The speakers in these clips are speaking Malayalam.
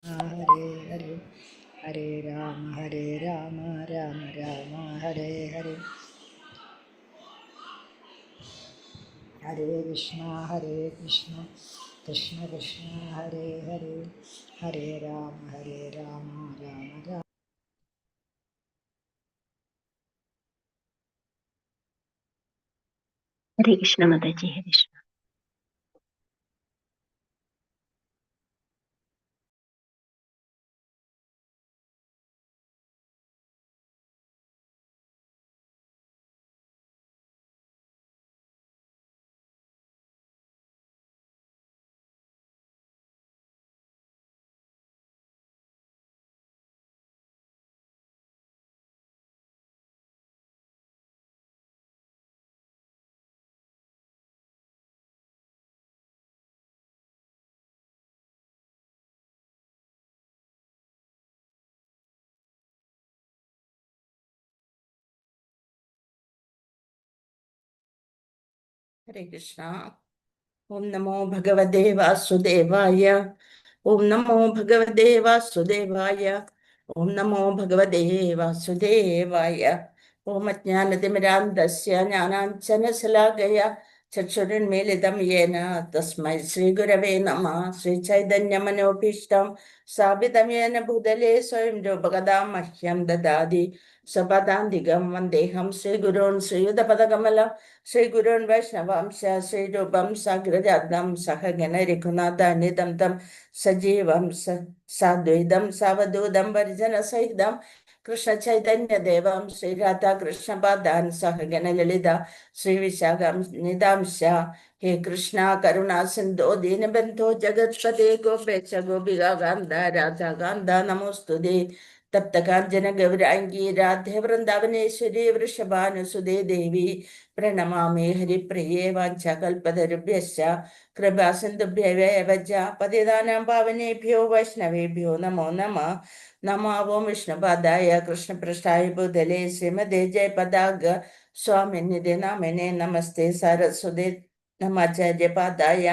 ഹരേ ഹരേ ഹരേ രാമ രാമ രാമ ഹരേ ഹരേ ഹരേ കൃഷ്ണ കൃഷ്ണ കൃഷ്ണ ഹരേ ഹരേ ഹരേ രാമ രാമ രാമ. हरे कृष्ण माता जी, हरे कृष्ण. हरे कृष्णा. ओम नमो भगवते वासुदेवाय. ओम नमो भगवते वासुदेवाय. ओम नमो भगवते वासुदेवाय. ओम अज्ञानतिमिरान्धस्य ज्ञानाञ्जनशलाकया चक्षुरुन्मीलितं येन तस्मै श्रीगुरवे नमः. श्रीचैतन्यमनोभीष्टं स्थापितं येन भूतले स्वयं रूपकदा मह्यं ददाति स्वपदान्तिकं वन्देऽहं श्रीगुरून् श्रीयुतपदकमलं श्रीगुरून् वैष्णवांश श्रीरूपं साग्रजातं सहगण रघुनाथान्वितं तं सजीवं साद्वैतं सावधूतं परिजनसहितं कृष्णचैतन्यदेवं श्रीराधाकृष्णपादान् सहगण ललिता श्रीविशाखान्वितांश. हे कृष्णा करुणा सिन्धो दीनबन्धो जगत्पते गोपेश गोपिका कान्ता राधा कान्ता नमोऽस्तुते. तप्तकाञ्चन गौराङ्गी राधे वृन्दावनेश्वरी वृषभानुसुते देवी प्रणमामि हरिप्रिये. वाञ्छाकल्पतरुभ्यश्च कृपा सिन्धुभ्येव च पतितानां पावनेभ्यो वैष्णवेभ्यो नमो नमः. नमो वो विष्णुपादाय कृष्णपृष्ठाय भूतले श्रीमते जयपदाग स्वामिनिधि नामिने नमस्ते सरस्वती नमाचार्यपादाय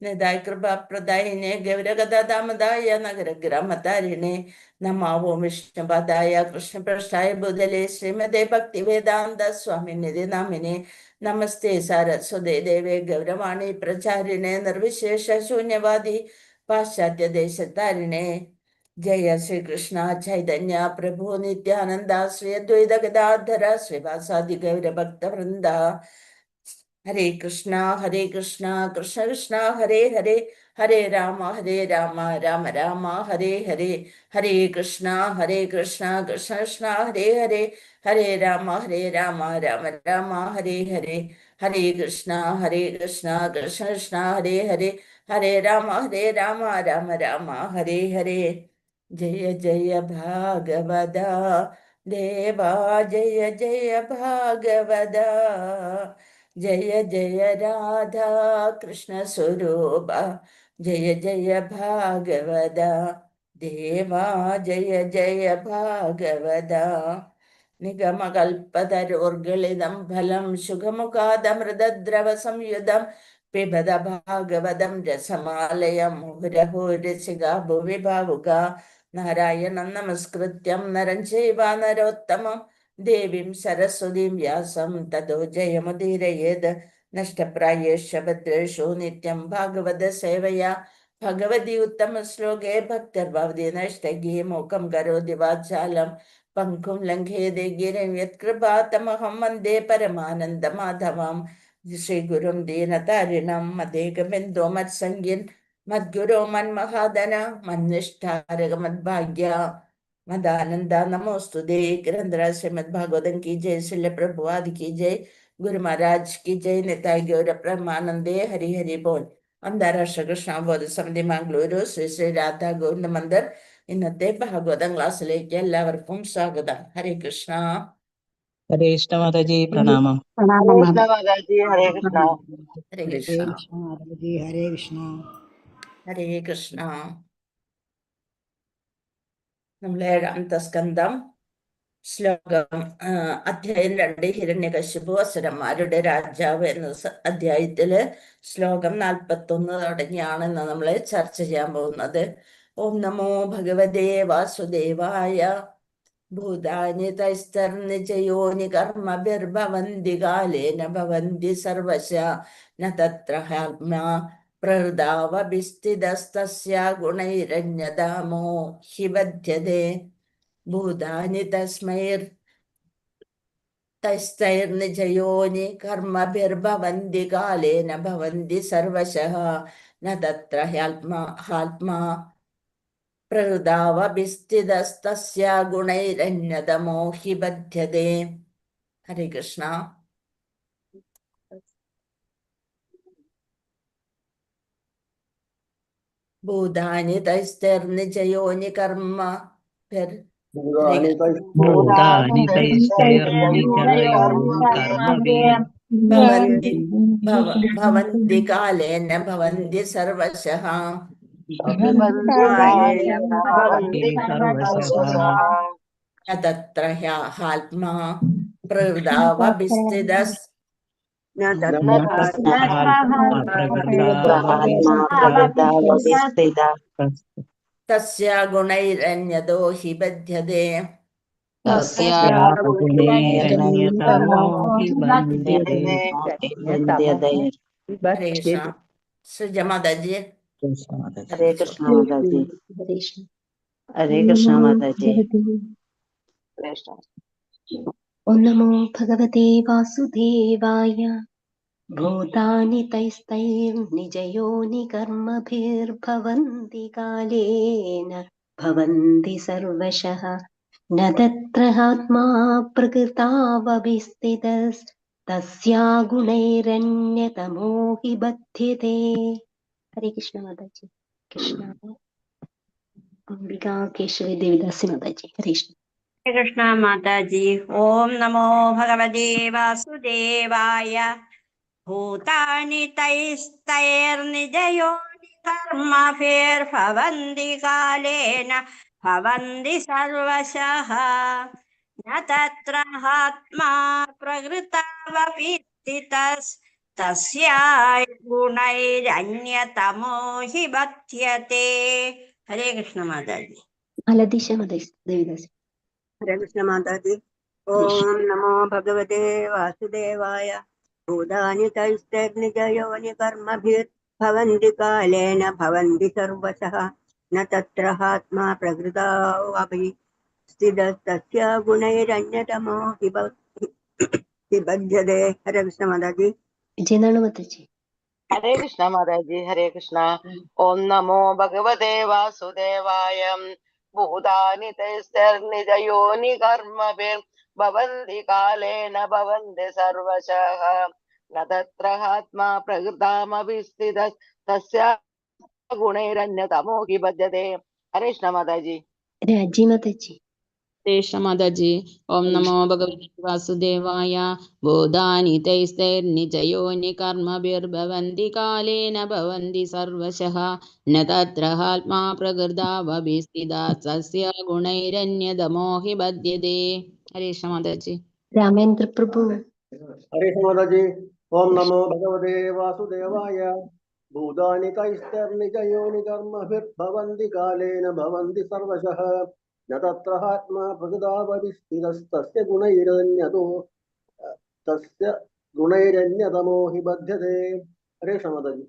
निधाय कृपाप्रदायिने गौरगदादामदाय नगरग्रामतारिणे नमो वो विष्णुपादाय कृष्णपृष्ठाय भूतले श्रीमते भक्तिवेदान्त स्वामिनिधि नामिने नमस्ते सरस्वती देवे गौरवाणी प्रचारिणे निर्विशेष शून्यवादी पाश्चात्य देशतारिणे. जय श्री कृष्ण चैतन्य प्रभु नित्यानंद श्री अद्वैत गदाधर श्रीवासादि गौर भक्त वृंद. हरे कृष्णा कृष्ण कृष्ण हरे हरे हरे राम राम राम हरे हरे. हरे कृष्णा कृष्ण कृष्ण हरे हरे हरे राम राम राम हरे हरे. हरे कृष्णा कृष्ण कृष्ण हरे हरे हरे राम राम राम हरे हरे. जय जय भागवता देवा जय जय भागवता. जय जय राधा कृष्ण स्वरूपा जय जय भागवता देवा जय जय भागवता. निगमकल्पतरोर्गलितं फलं शुकमुखादमृतद्रव संयुतं पिबद भागवतं रसमालयं मुहुरहो रसिका भुवि भावुका. नारायणं नमस्कृत्यं नरं चैव नरोत्तमं देवीं सरस्वतीं व्यासं ततो जयमुदीरयेत्. नष्टप्रायेषु भद्रेषु नित्यं भागवत सेवया भगवती उत्तमश्लोके भक्तिर्भवति नष्टगी. मूकं करोति वाचालं पङ्कुं लङ्घयते गिरिं यत्कृपातमहं वन्दे परमानन्दमाधवं. श्रीगुरुं दीनतारिणं मदेकबिन्दो मत्सङ्गिन् मद्गुरो मन्महादन मन्निष्ठारक मद्भाग्य मदानंदा नमोस्तुते. ग्रंथराज श्रीमद्भागवतम की जय. श्रील प्रभुपाद की जय. गुरु महाराज की जय. निताय गौर ब्रह्मानंदे हरि हरि बोल. അന്താരാഷ്ട്ര കൃഷ്ണബോധ സമിതി മംഗളൂരു ശ്രീ ശ്രീ രാധാ ഗോവിന്ദ മന്ദിർ ഇന്നത്തെ ഭാഗവതം ക്ലാസ്സിലേക്ക് എല്ലാവർക്കും സ്വാഗതം. ഹരേ കൃഷ്ണ. हरे कृष्ण माता जी, प्रणाम. हरे कृष्णा माता जी. हरे कृष्णा. ഹരേ ഹരേ കൃഷ്ണ. കൃഷ്ണ ഹരേ കൃഷ്ണ. ഹരേ കൃഷ്ണ. നമ്മൾ ഏഴാമത്തെ സ്കന്ധം ശ്ലോകം അധ്യായം 2 ഹിരണ്യകശിപു അസുരന്മാരുടെ രാജാവ് എന്ന അധ്യായത്തില് ശ്ലോകം 41 തുടങ്ങിയാണ് ഇന്ന് നമ്മൾ ചർച്ച ചെയ്യാൻ പോകുന്നത്. ഓം നമോ ഭഗവതേ വാസുദേവായ. ഭൂതാനി തൈസ്തർനിജയോനി കർമ്മഭിർഭവന്തി കാലേന ഭവന്തി സർവശ ന തത്ര ആത്മാ പ്രഹൃദാവഭിസ്ഥിതസ്തസ്യ ഗുണൈരന്യതാമോ ഹി ബധ്യതേ. ഭൂതാനി തൈസ്തൈർനിജയോനി കർമ്മഭിർഭവന്തി കാലേന ഭവന്തി സർവശഃ ന തത്ര ആത്മാ പ്രഹൃദാവഭിസ്ഥിതസ്തസ്യ ഗുണൈരന്യതമോ ഹി ബധ്യതേ. ഹരേ കൃഷ്ണ. ഭൂതാനി തൈസ്തൈർനിജയോനി ഭൂതാനി തൈസ്തൈർനിജയോനി ഭവന്തി ഭവന്തി കാലേന ഭവന്തി സർവശഃ ന തത്ര ആത്മാ പ്രഹൃദാവഭിസ്ഥിതസ് തസ്യ ഗുണൈരന്യതോ ഹി ബധ്യതേ. ഹരേ കൃഷ്ണ. സുജമാതാജി. ഹരേ കൃഷ്ണ മാതാജി. ഹരേ കൃഷ്ണ മാതാജി. ഓം നമോ ഭഗവതേ വാസുദേവായ. ഭൂതാനി തൈസ്തൈർനിജയോനി കർമ്മഭിർഭവന്തി കാലേന ഭവന്തി സർവശഃ ന തത്ര ആത്മാ പ്രകൃതാവഭിസ്ഥിതസ്തസ്യാ ഗുണൈരന്യതമോ ഹി ബധ്യതേ. ഹരേ കൃഷ്ണ മാതാജി. കൃഷ്ണ അംബികാ കേശവ ദേവിദാസി മാതാജി. ഹരേ കൃഷ്ണ. കൃഷ്ണ മാതാജി. ഓം നമോ ഭഗവതേ വാസുദേവായ. ഭൂതാനി തൈസ്തൈർനിജയോനി കർമ്മഭിർഭവന്തി കാലേന ഭവന്തി സർവശഃ ന തത്ര ആത്മാ പ്രകൃതാവഭിസ്ഥിതസ്തസ്യ ഗുണൈരന്യതമോ ഹി ബധ്യതേ. ഹരേ കൃഷ്ണ മാതാജി. അലദിശ മാതാജി ദേവിദാസി. ഹരേ കൃഷ്ണ മാതാജി. ഓം നമോ ഭഗവതേ വാസുദേവായ. ഭൂതാനി തൈസ്തൈർനിജയോനി കർമ്മഭിർഭവന്തി കാലേന ഭവന്തി സർവശഃ ന തത്ര ആത്മാ പ്രകൃതാവഭിസ്ഥിതസ്തസ്യ ഗുണൈരന്യതമോ ഹി ബധ്യതേ. ഹരേ കൃഷ്ണ മാതാജി. വിജയനാണ് മാതാജി. ഹരേ കൃഷ്ണ മാതാജി. ഹരേ കൃഷ്ണ. ഓം നമോ ഭഗവതേ വാസുദേവായ. ഭൂതാനി തൈസ്തൈർനിജയോനി കർമ്മഭിർഭവന്തി കാലേന ഭവന്തി സർവശഃ ന തത്ര ആത്മാ പ്രകൃതാമഭിസ്ഥിതസ്തസ്യ ഗുണൈരന്യതമോ ഹി ബധ്യതേ. ഹരേ കൃഷ്ണ മാതാജി. രാജി മാതാജി. കൃഷ്ണ മാതാജി. ഓം നമോ ഭഗവതേ വാസുദേവായ. ഭൂതാനി തൈസ്തൈർനിജയോനി കർമ്മഭിർഭവന്തി കാലേന ഭവന്തി സർവശഃ ന തത്ര ആത്മാ പ്രകൃതാവഭിസ്ഥിതസ്തസ്യ ഗുണൈരന്യതമോ ഹി ബധ്യതേ. ഹരേ കൃഷ്ണ മാതാജി. രാമേന്ദ്ര പ്രഭു. ഹരേ കൃഷ്ണ മാതാജി. ഓം നമോ ഭഗവതേ വാസുദേവായ. ഭൂതാനി തൈസ്തൈർനിജയോനി കർമ്മഭിർഭവന്തി കാലേന ഭവന്തി സർവശഃ ന തത്ര ആത്മാ പ്രകൃതാവഭിസ്ഥിതസ്തസ്യ ഗുണൈരന്യതമോ ഹി ബധ്യതേ. ഹരേ കൃഷ്ണ മാതാജി.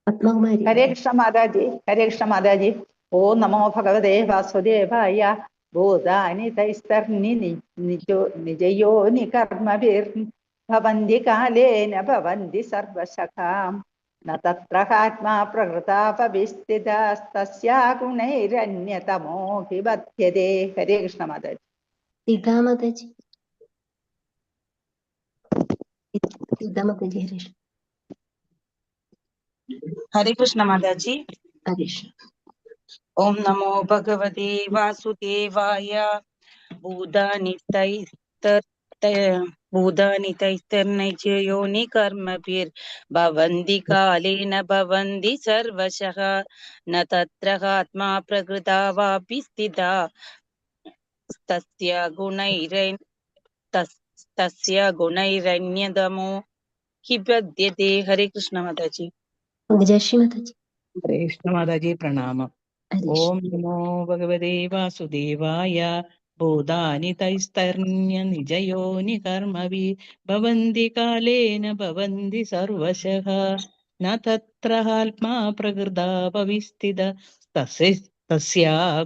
പത്മകുമാരി. ഹരേ കൃഷ്ണ മാതാജി. ഹരേ കൃഷ്ണ മാതാജി. ഓം നമോ ഭഗവതേ വാസുദേവായ. ഭൂതാനി തൈസ്തൈർനിജയോനി കർമ്മഭിർഭവന്തി കാലേന ഭവന്തി സർവശഃ ന തത്ര ആത്മാ പ്രകൃതാവഭിസ്ഥിതസ്തസ്യ ഗുണൈരന്യതമോ ഹി ബധ്യതേ. ഹരേ കൃഷ്ണ മാതാജി. സീതാ മാതാജി. സീതാ മാതാജി. ഹരേ കൃഷ്ണ. ഹരേ കൃഷ്ണ മാതാജി. ഹരേ കൃഷ്ണ. ഓം നമോ ഭഗവതേ വാസുദേവായ. ഭൂതാനി തൈസ്തൈർനിജയോനി കർമ്മഭിർഭവന്തി കാലേന ഭവന്തി സർവശഃ ന തത്ര ആത്മാ പ്രകൃതാവഭിസ്ഥിതസ്തസ്യ ഗുണൈരന്യതമോ ഹി ബധ്യതേ. ഹരേ കൃഷ്ണ മാതാജി. പങ്കജാക്ഷി മാതാജി. ഹരേ കൃഷ്ണ മാതാജി. പ്രണാമം. ഹരീഷ് ഓം നമോ ഭഗവതേ വാസുദേവായ. ഭൂതാനി തൈസ്തർണ്യ നിജയോനി കർമ്മവി ഭവന്തി കാലേന ഭവന്തി സർവശഃ ന തത്ര ആത്മാ പ്രകൃതാപവിസ്ഥിത തസ്യാ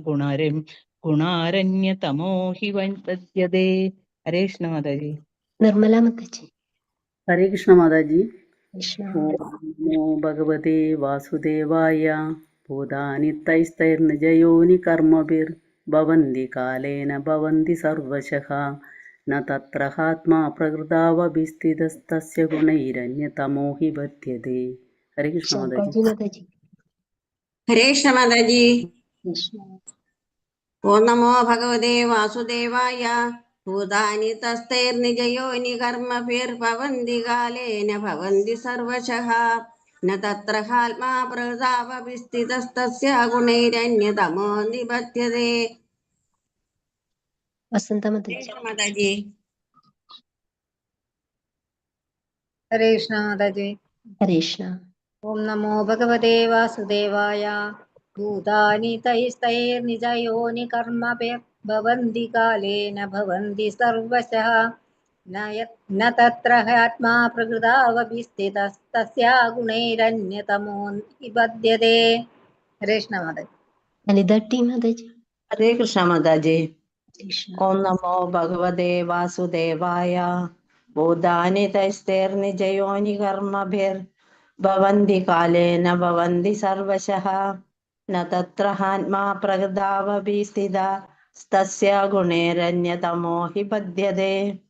ഗുണാരണ്യതമോ ഹി വൻപദ്യതേ. ഹരേ കൃഷ്ണ മാതാജി. നിർമ്മല മുത്തച്ഛി. ഹരേ കൃഷ്ണ മാതാജി. കൃഷ്ണ ഓം നമോ ഭഗവതേ വാസുദേവായ. ഭൂതാനി തൈസ്തൈർനിജയോനി കർമ്മഭിർ ഭവന്തി കാലേന ഭവന്തി സർവശഃ ന തത്ര ആത്മാ പ്രകൃതാവഭിസ്ഥിതസ്തസ്യ ഗുണൈരന്യതമോ ഹി ബധ്യതേ. ഹരേ കൃഷ്ണ മാതാജി. മാതാജി. ഹരേ കൃഷ്ണ മാതാജി. കൃഷ്ണ. ഓം നമോ ഭഗവതേ വാസുദേവായ. ഭൂതാനി തസ്തൈർനിജയോനി കർമ്മഭിർഭവന്തി കാലേന ഭവന്തി സർവശഃ ന തത്ര ആത്മാ പ്രകൃതാവഭിസ്ഥിതസ്തസ്യ ഗുണൈരന്യതമോ നിബധ്യതേ. വസന്ത മുത്തച്ഛി. മാതാജി. ഹരേ കൃഷ്ണ മാതാജി. ഹരേ കൃഷ്ണ. ഓം നമോ ഭഗവതേ വാസുദേവായ. ഭൂതാനി തൈസ്തൈർനിജയോനി കർമ്മഭിർഭവന്തി കാലേന ഭവന്തി സർവശഃ ന തത്ര ആത്മാ പ്രകൃതാവഭിസ്ഥിതസ്തസ്യാ ഗുണൈരന്യതമോ നിബധ്യതേ. ഹരേ കൃഷ്ണ മാതാജി. അനിത ടി മാതാജി. ഹരേ കൃഷ്ണ മാതാജി. കൃഷ്ണ. ഓം നമോ ഭഗവതേ വാസുദേവായ. ഭൂതാനി തൈസ്തൈർനിജയോനി കർമ്മഭിർ ഭവന്തി കാലേന ഭവന്തി സർവശഃ ന തത്ര ആത്മാ പ്രകൃതാവഭിസ്ഥിത തസ്യ ഗുണൈരന്യതമോ ഹി ബധ്യതേ.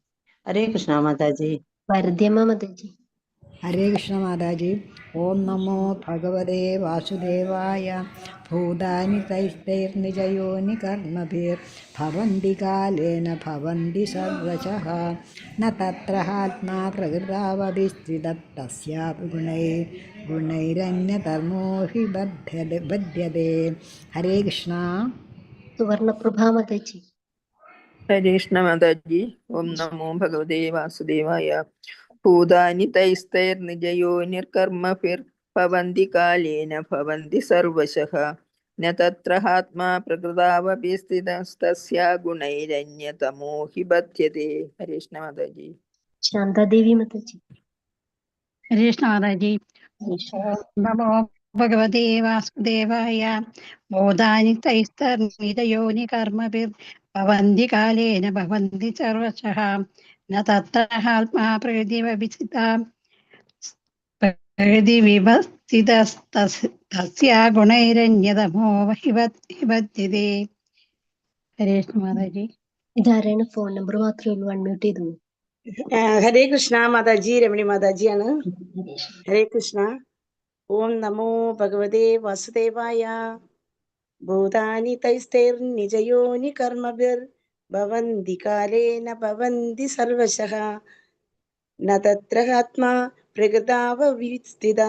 ഹരേ കൃഷ്ണ മാതാജി. വരദ്യമ്മ മാതാജി. ഹരേ കൃഷ്ണ മാതാജി. ഓം നമോ ഭഗവതേ വാസുദേവായ. ഭൂതാനി തൈസ്തൈർനിജയോനി കർമ്മഭിർഭവന്തി കാലേന ഭവന്തി സർവശഃ ന തത്ര ആത്മാ പ്രകൃതാവഭിസ്ഥിതസ്യ ഗുണൈരന്യതമോ ഹി ബധ്യതേ. ഹരേ കൃഷ്ണ. സുവർണപ്രഭ മാതാജി. ഹരേ കൃഷ്ണ മാതാജി. ഓം നമോ ഭഗവതേ വാസുദേവായ. ഭൂതാനി തൈസ്തൈർനിജയോനിർകർമ്മഭിർഭവന്തി കാലേന ഭവന്തി സർവശഃ ന തത്ര ആത്മാ പ്രകൃതാവഭിസ്ഥിതസ്തസ്യ ഗുണൈരന്യതമോ ഹി ബധ്യതേ. ഹരേ കൃഷ്ണ മാതാജി. ശാന്താദേവി മാതാജി. ഹരേ കൃഷ്ണ മാതാജി. നമോ ഭഗവതേ വാസുദേവായ. ഭൂതാനി തൈസ്തർനിജയോനി കർമ്മഭിർഭവന്തി കാലേന ഭവന്തി സർവശഃ ന തത്ര ആത്മാ പ്രകൃതിവിഭസ്ഥിതസ്തസ്യാ ഗുണൈരന്യതമോ ഹി ബധ്യതേ. ഹരേ കൃഷ്ണ മാതാജി. ഇതാരാണ്? ഫോൺ നമ്പർ മാത്രമേ ഉള്ളൂ, അൺമ്യൂട്ട് ചെയ്തു. ഹരേ കൃഷ്ണ മാതാജി. രമണി മാതാജിയാണ്. ഹരേ കൃഷ്ണ. ഓം നമോ ഭഗവതേ വാസുദേവായ. ഭൂതാനി തൈസ്തൈർനിജയോനി കർമ്മഭിർ ഭവന്തി കാലേന ഭവന്തി സർവശഃ ന തത്ര ആത്മാ പ്രകൃതാവഭിസ്ഥിത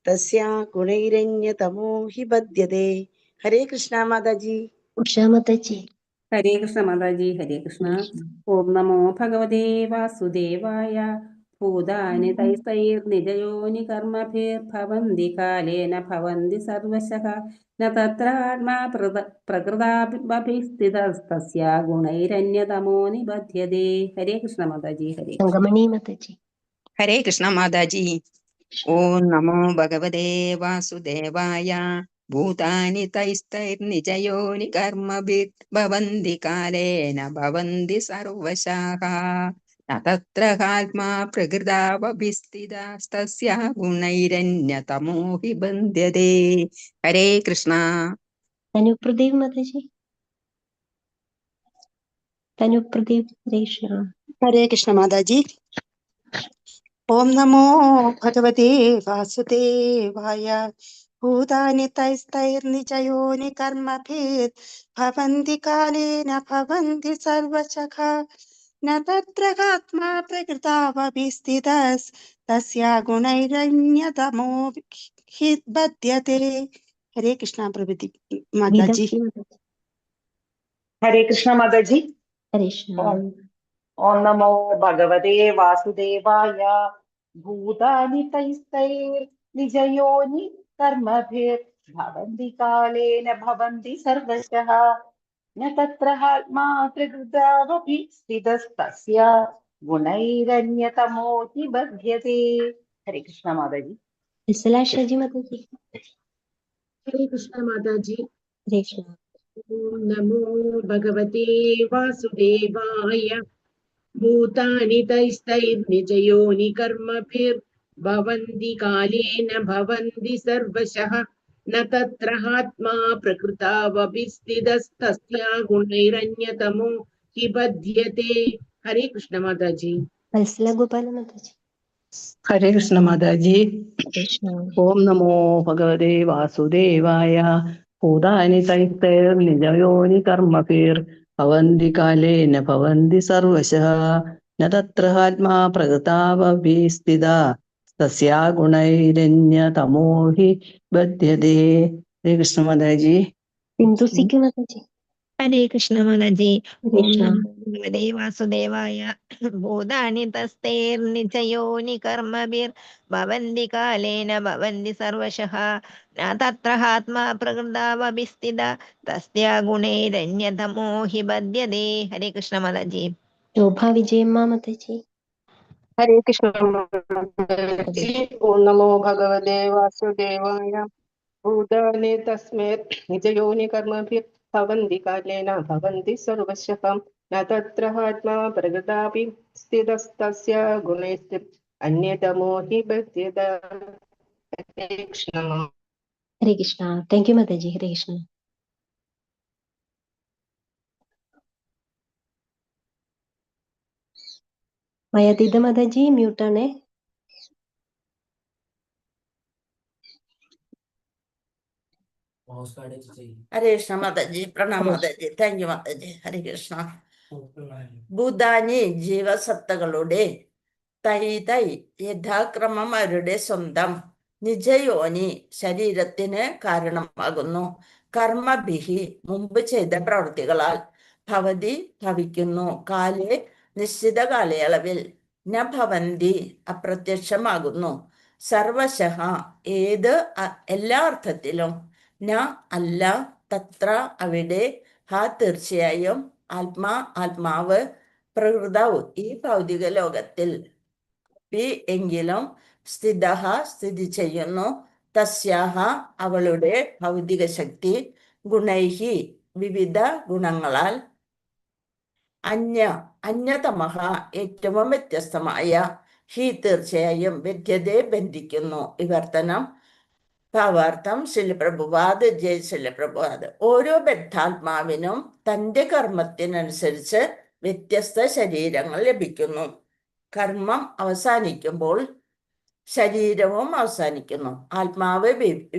തസ്യാ ഗുണൈരന്യതമോ ഹി ബധ്യതേ. ഹരേ കൃഷ്ണ മാതാജി. ഉഷാ മാതാജി. ഹരേ കൃഷ്ണ മാതാജി. ഹരേ കൃഷ്ണ. ഓം നമോ ഭഗവതേ വാസുദേവായ. ഭൂതാനി തൈസ്തൈർനിജയോനി കർമ്മഭിർഭവന്തി കാലേന ഭവന്തി സർവശഃ ന തത്ര ആത്മാ പ്രകൃതാവഭിസ്ഥിതസ്തസ്യാ ഗുണൈരന്യതമോ നിബധ്യതേ. ഹരേ കൃഷ്ണ മാതാജി. ഹരേ തങ്കമണി മാതാജി. ഹരേ കൃഷ്ണ മാതാജി. ഓം നമോ ഭഗവതേ വാസുദേവായ. ഭൂതാനി തൈസ്തൈർനിജയോനി കർമ്മഭിർഭവന്തി കാലേന ഭവന്തി സർവശഃ ന തത്ര ആത്മാ പ്രകൃതാവഭിസ്ഥിതസ്തസ്യാ ഗുണൈരന്യതമോ ഹി ബധ്യതേ. ഹരേ കൃഷ്ണ. തനുപ്രദീപ് മാതാജി. തനുപ്രദീപ്. ഹരേ കൃഷ്ണ. ഹരേ കൃഷ്ണ മാതാജി. ഓം നമോ ഭഗവതേ വാസുദേവായ. ഭൂതാനി തൈസ്തൈർനിജയോനി കർമ്മഭിർഭവന്തി കാലേന ഭവന്തി സർവശഃ ന തത്ര ആത്മാ പ്രകൃതാവഭിസ്ഥിതസ്തസ്യാ ഗുണൈരന്യതമോ ഹി ബധ്യതേ. ഹരേ കൃഷ്ണ പ്രഭൃതി മാതാജി. ഹരേ കൃഷ്ണ മാതാജി. ഹരേ കൃഷ്ണ. ഓം നമോ ഭഗവതേ വാസുദേവായ. ഭൂതാനി തൈസ്തൈർനിജയോനി കർമ്മഭിർ ഭവന്തി കാലേന ഭവന്തി സർവശഃ ന തത്ര ആത്മാ പ്രകൃതാവപി സ്ഥിതസ്തസ്യ ഗുണൈരന്യതമോ ഹി ബധ്യത്തെ. ഹരേ കൃഷ്ണ മാതാജി. വിസലാക്ഷി മാതാജി. ഹരേ കൃഷ്ണ മാതാജി. ഹരേ കൃഷ്ണ. ഓം നമോ ഭഗവതേ വാസുദേവായ. ഭൂതാനി തൈസ്തൈർനിജയോനി കർമ്മഭിർഭവന്തി കാലേന ഭവന്തി സർവശഃ ന തത്ര ആത്മാ പ്രകൃതാവപി സ്ഥിതസ്തസ്യ ഗുണൈരന്യതമോ ഹി ബധ്യത്തെ. ഹരേ കൃഷ്ണ മാതാജി. വത്സല ഗോപാല മാതാജി. ഹരേ കൃഷ്ണ മാതാജി. കൃഷ്ണ. ഓം നമോ ഭഗവതേ വാസുദേവായ. ഭൂതാനി തൈസ്തൈർനിജയോനി കർമ്മഭിർ ഭവന്തി കാലേന ഭവന്തി സർവശഃ ന തത്ര ആത്മാ പ്രകൃതാവപി സ്ഥിതാ തസ്യാ ഗുണൈരന്യതമോ ഹി ബധ്യതേ. ഹരേ കൃഷ്ണ മാതാജി. സിന്ധുസിക്ക് മാതാജി. ഹരേ കൃഷ്ണ മാതാജി. ഓം കൃഷ്ണ. നമോ ഭഗവതേ വാസുദേവായ. ഭൂതാനി തസ്തൈർനിജയോനി കർമ്മഭിർ ഭവന്തി കാലേന ഭവന്തി സർവശഃ ന തത്ര ആത്മാ പ്രകൃതാവപി സ്ഥിതാ തസ്യാ ഗുണൈരന്യതമോ ഹി ബധ്യതേ. ഹരേ കൃഷ്ണ മാതാജി. ശോഭ വിജയമ്മ മാതാജി. ഹരേ കൃഷ്ണ മാതാജി. ഓം നമോ ഭഗവതേ വാസുദേവായ. ഭൂതാനി തസ്മൈർ നിജയോനി കർമ്മഭിർ ഭവന്തി കാലേന ഭവന്തി സർവശഃ ന തത്ര ആത്മാ പ്രകൃതാപി സ്ഥിതസ്തസ്യ ഗുണൈർ അന്യതമോ ഹി ബധ്യതേ. ഹരേ കൃഷ്ണ. ഹരേ കൃഷ്ണ. Thank you Mataji. ഹരേ കൃഷ്ണ. മയാതീത മാതാജി മ്യൂട്ടാണേ. ഹരേ കൃഷ്ണ മാതാജി. പ്രണാം മാതാജി. Thank you Mataji. ഹരേ കൃഷ്ണ. ഭൂതാനി ജീവസത്തകളുടെ തൈ തൈ യഥാക്രമം അവരുടെ സ്വന്തം നിജയോനി ശരീരത്തിന് കാരണമാകുന്നു. കർമ്മഭിഹി മുമ്പ് ചെയ്ത പ്രവൃത്തികളാൽ ഭവതി ഭവിക്കുന്നു. കാലേ നിശ്ചിത കാലയളവിൽ ന ഭവന്തി അപ്രത്യക്ഷമാകുന്നു. സർവശഃ ഏത് എല്ലാ അർത്ഥത്തിലും ന അല്ല തത്ര അവിടെ തീർച്ചയായും ആത്മാ ആത്മാവ് പ്രകൃതൗ ഈ ഭൗതിക ലോകത്തിൽ എങ്കിലും സ്ഥിതഃ സ്ഥിതി ചെയ്യുന്നു. തസ്യാഹ അവളുടെ ഭൗതിക ശക്തി ഗുണൈഹി വിവിധ ഗുണങ്ങളാൽ അന്യതമഹ ഏറ്റവും വ്യത്യസ്തമായ ഹി തീർച്ചയായും ബധ്യതയെ ബന്ധിക്കുന്നു. വിവർത്തനം ഭാവാർത്ഥം ശിലപ്രഭുവാദ്. ജയ് ശിലപ്രഭുവാദ്. ഓരോ ബദ്ധാത്മാവിനും തൻ്റെ കർമ്മത്തിനനുസരിച്ച് വ്യത്യസ്ത ശരീരങ്ങൾ ലഭിക്കുന്നു. കർമ്മം അവസാനിക്കുമ്പോൾ ശരീരവും അവസാനിക്കുന്നു. ആത്മാവ്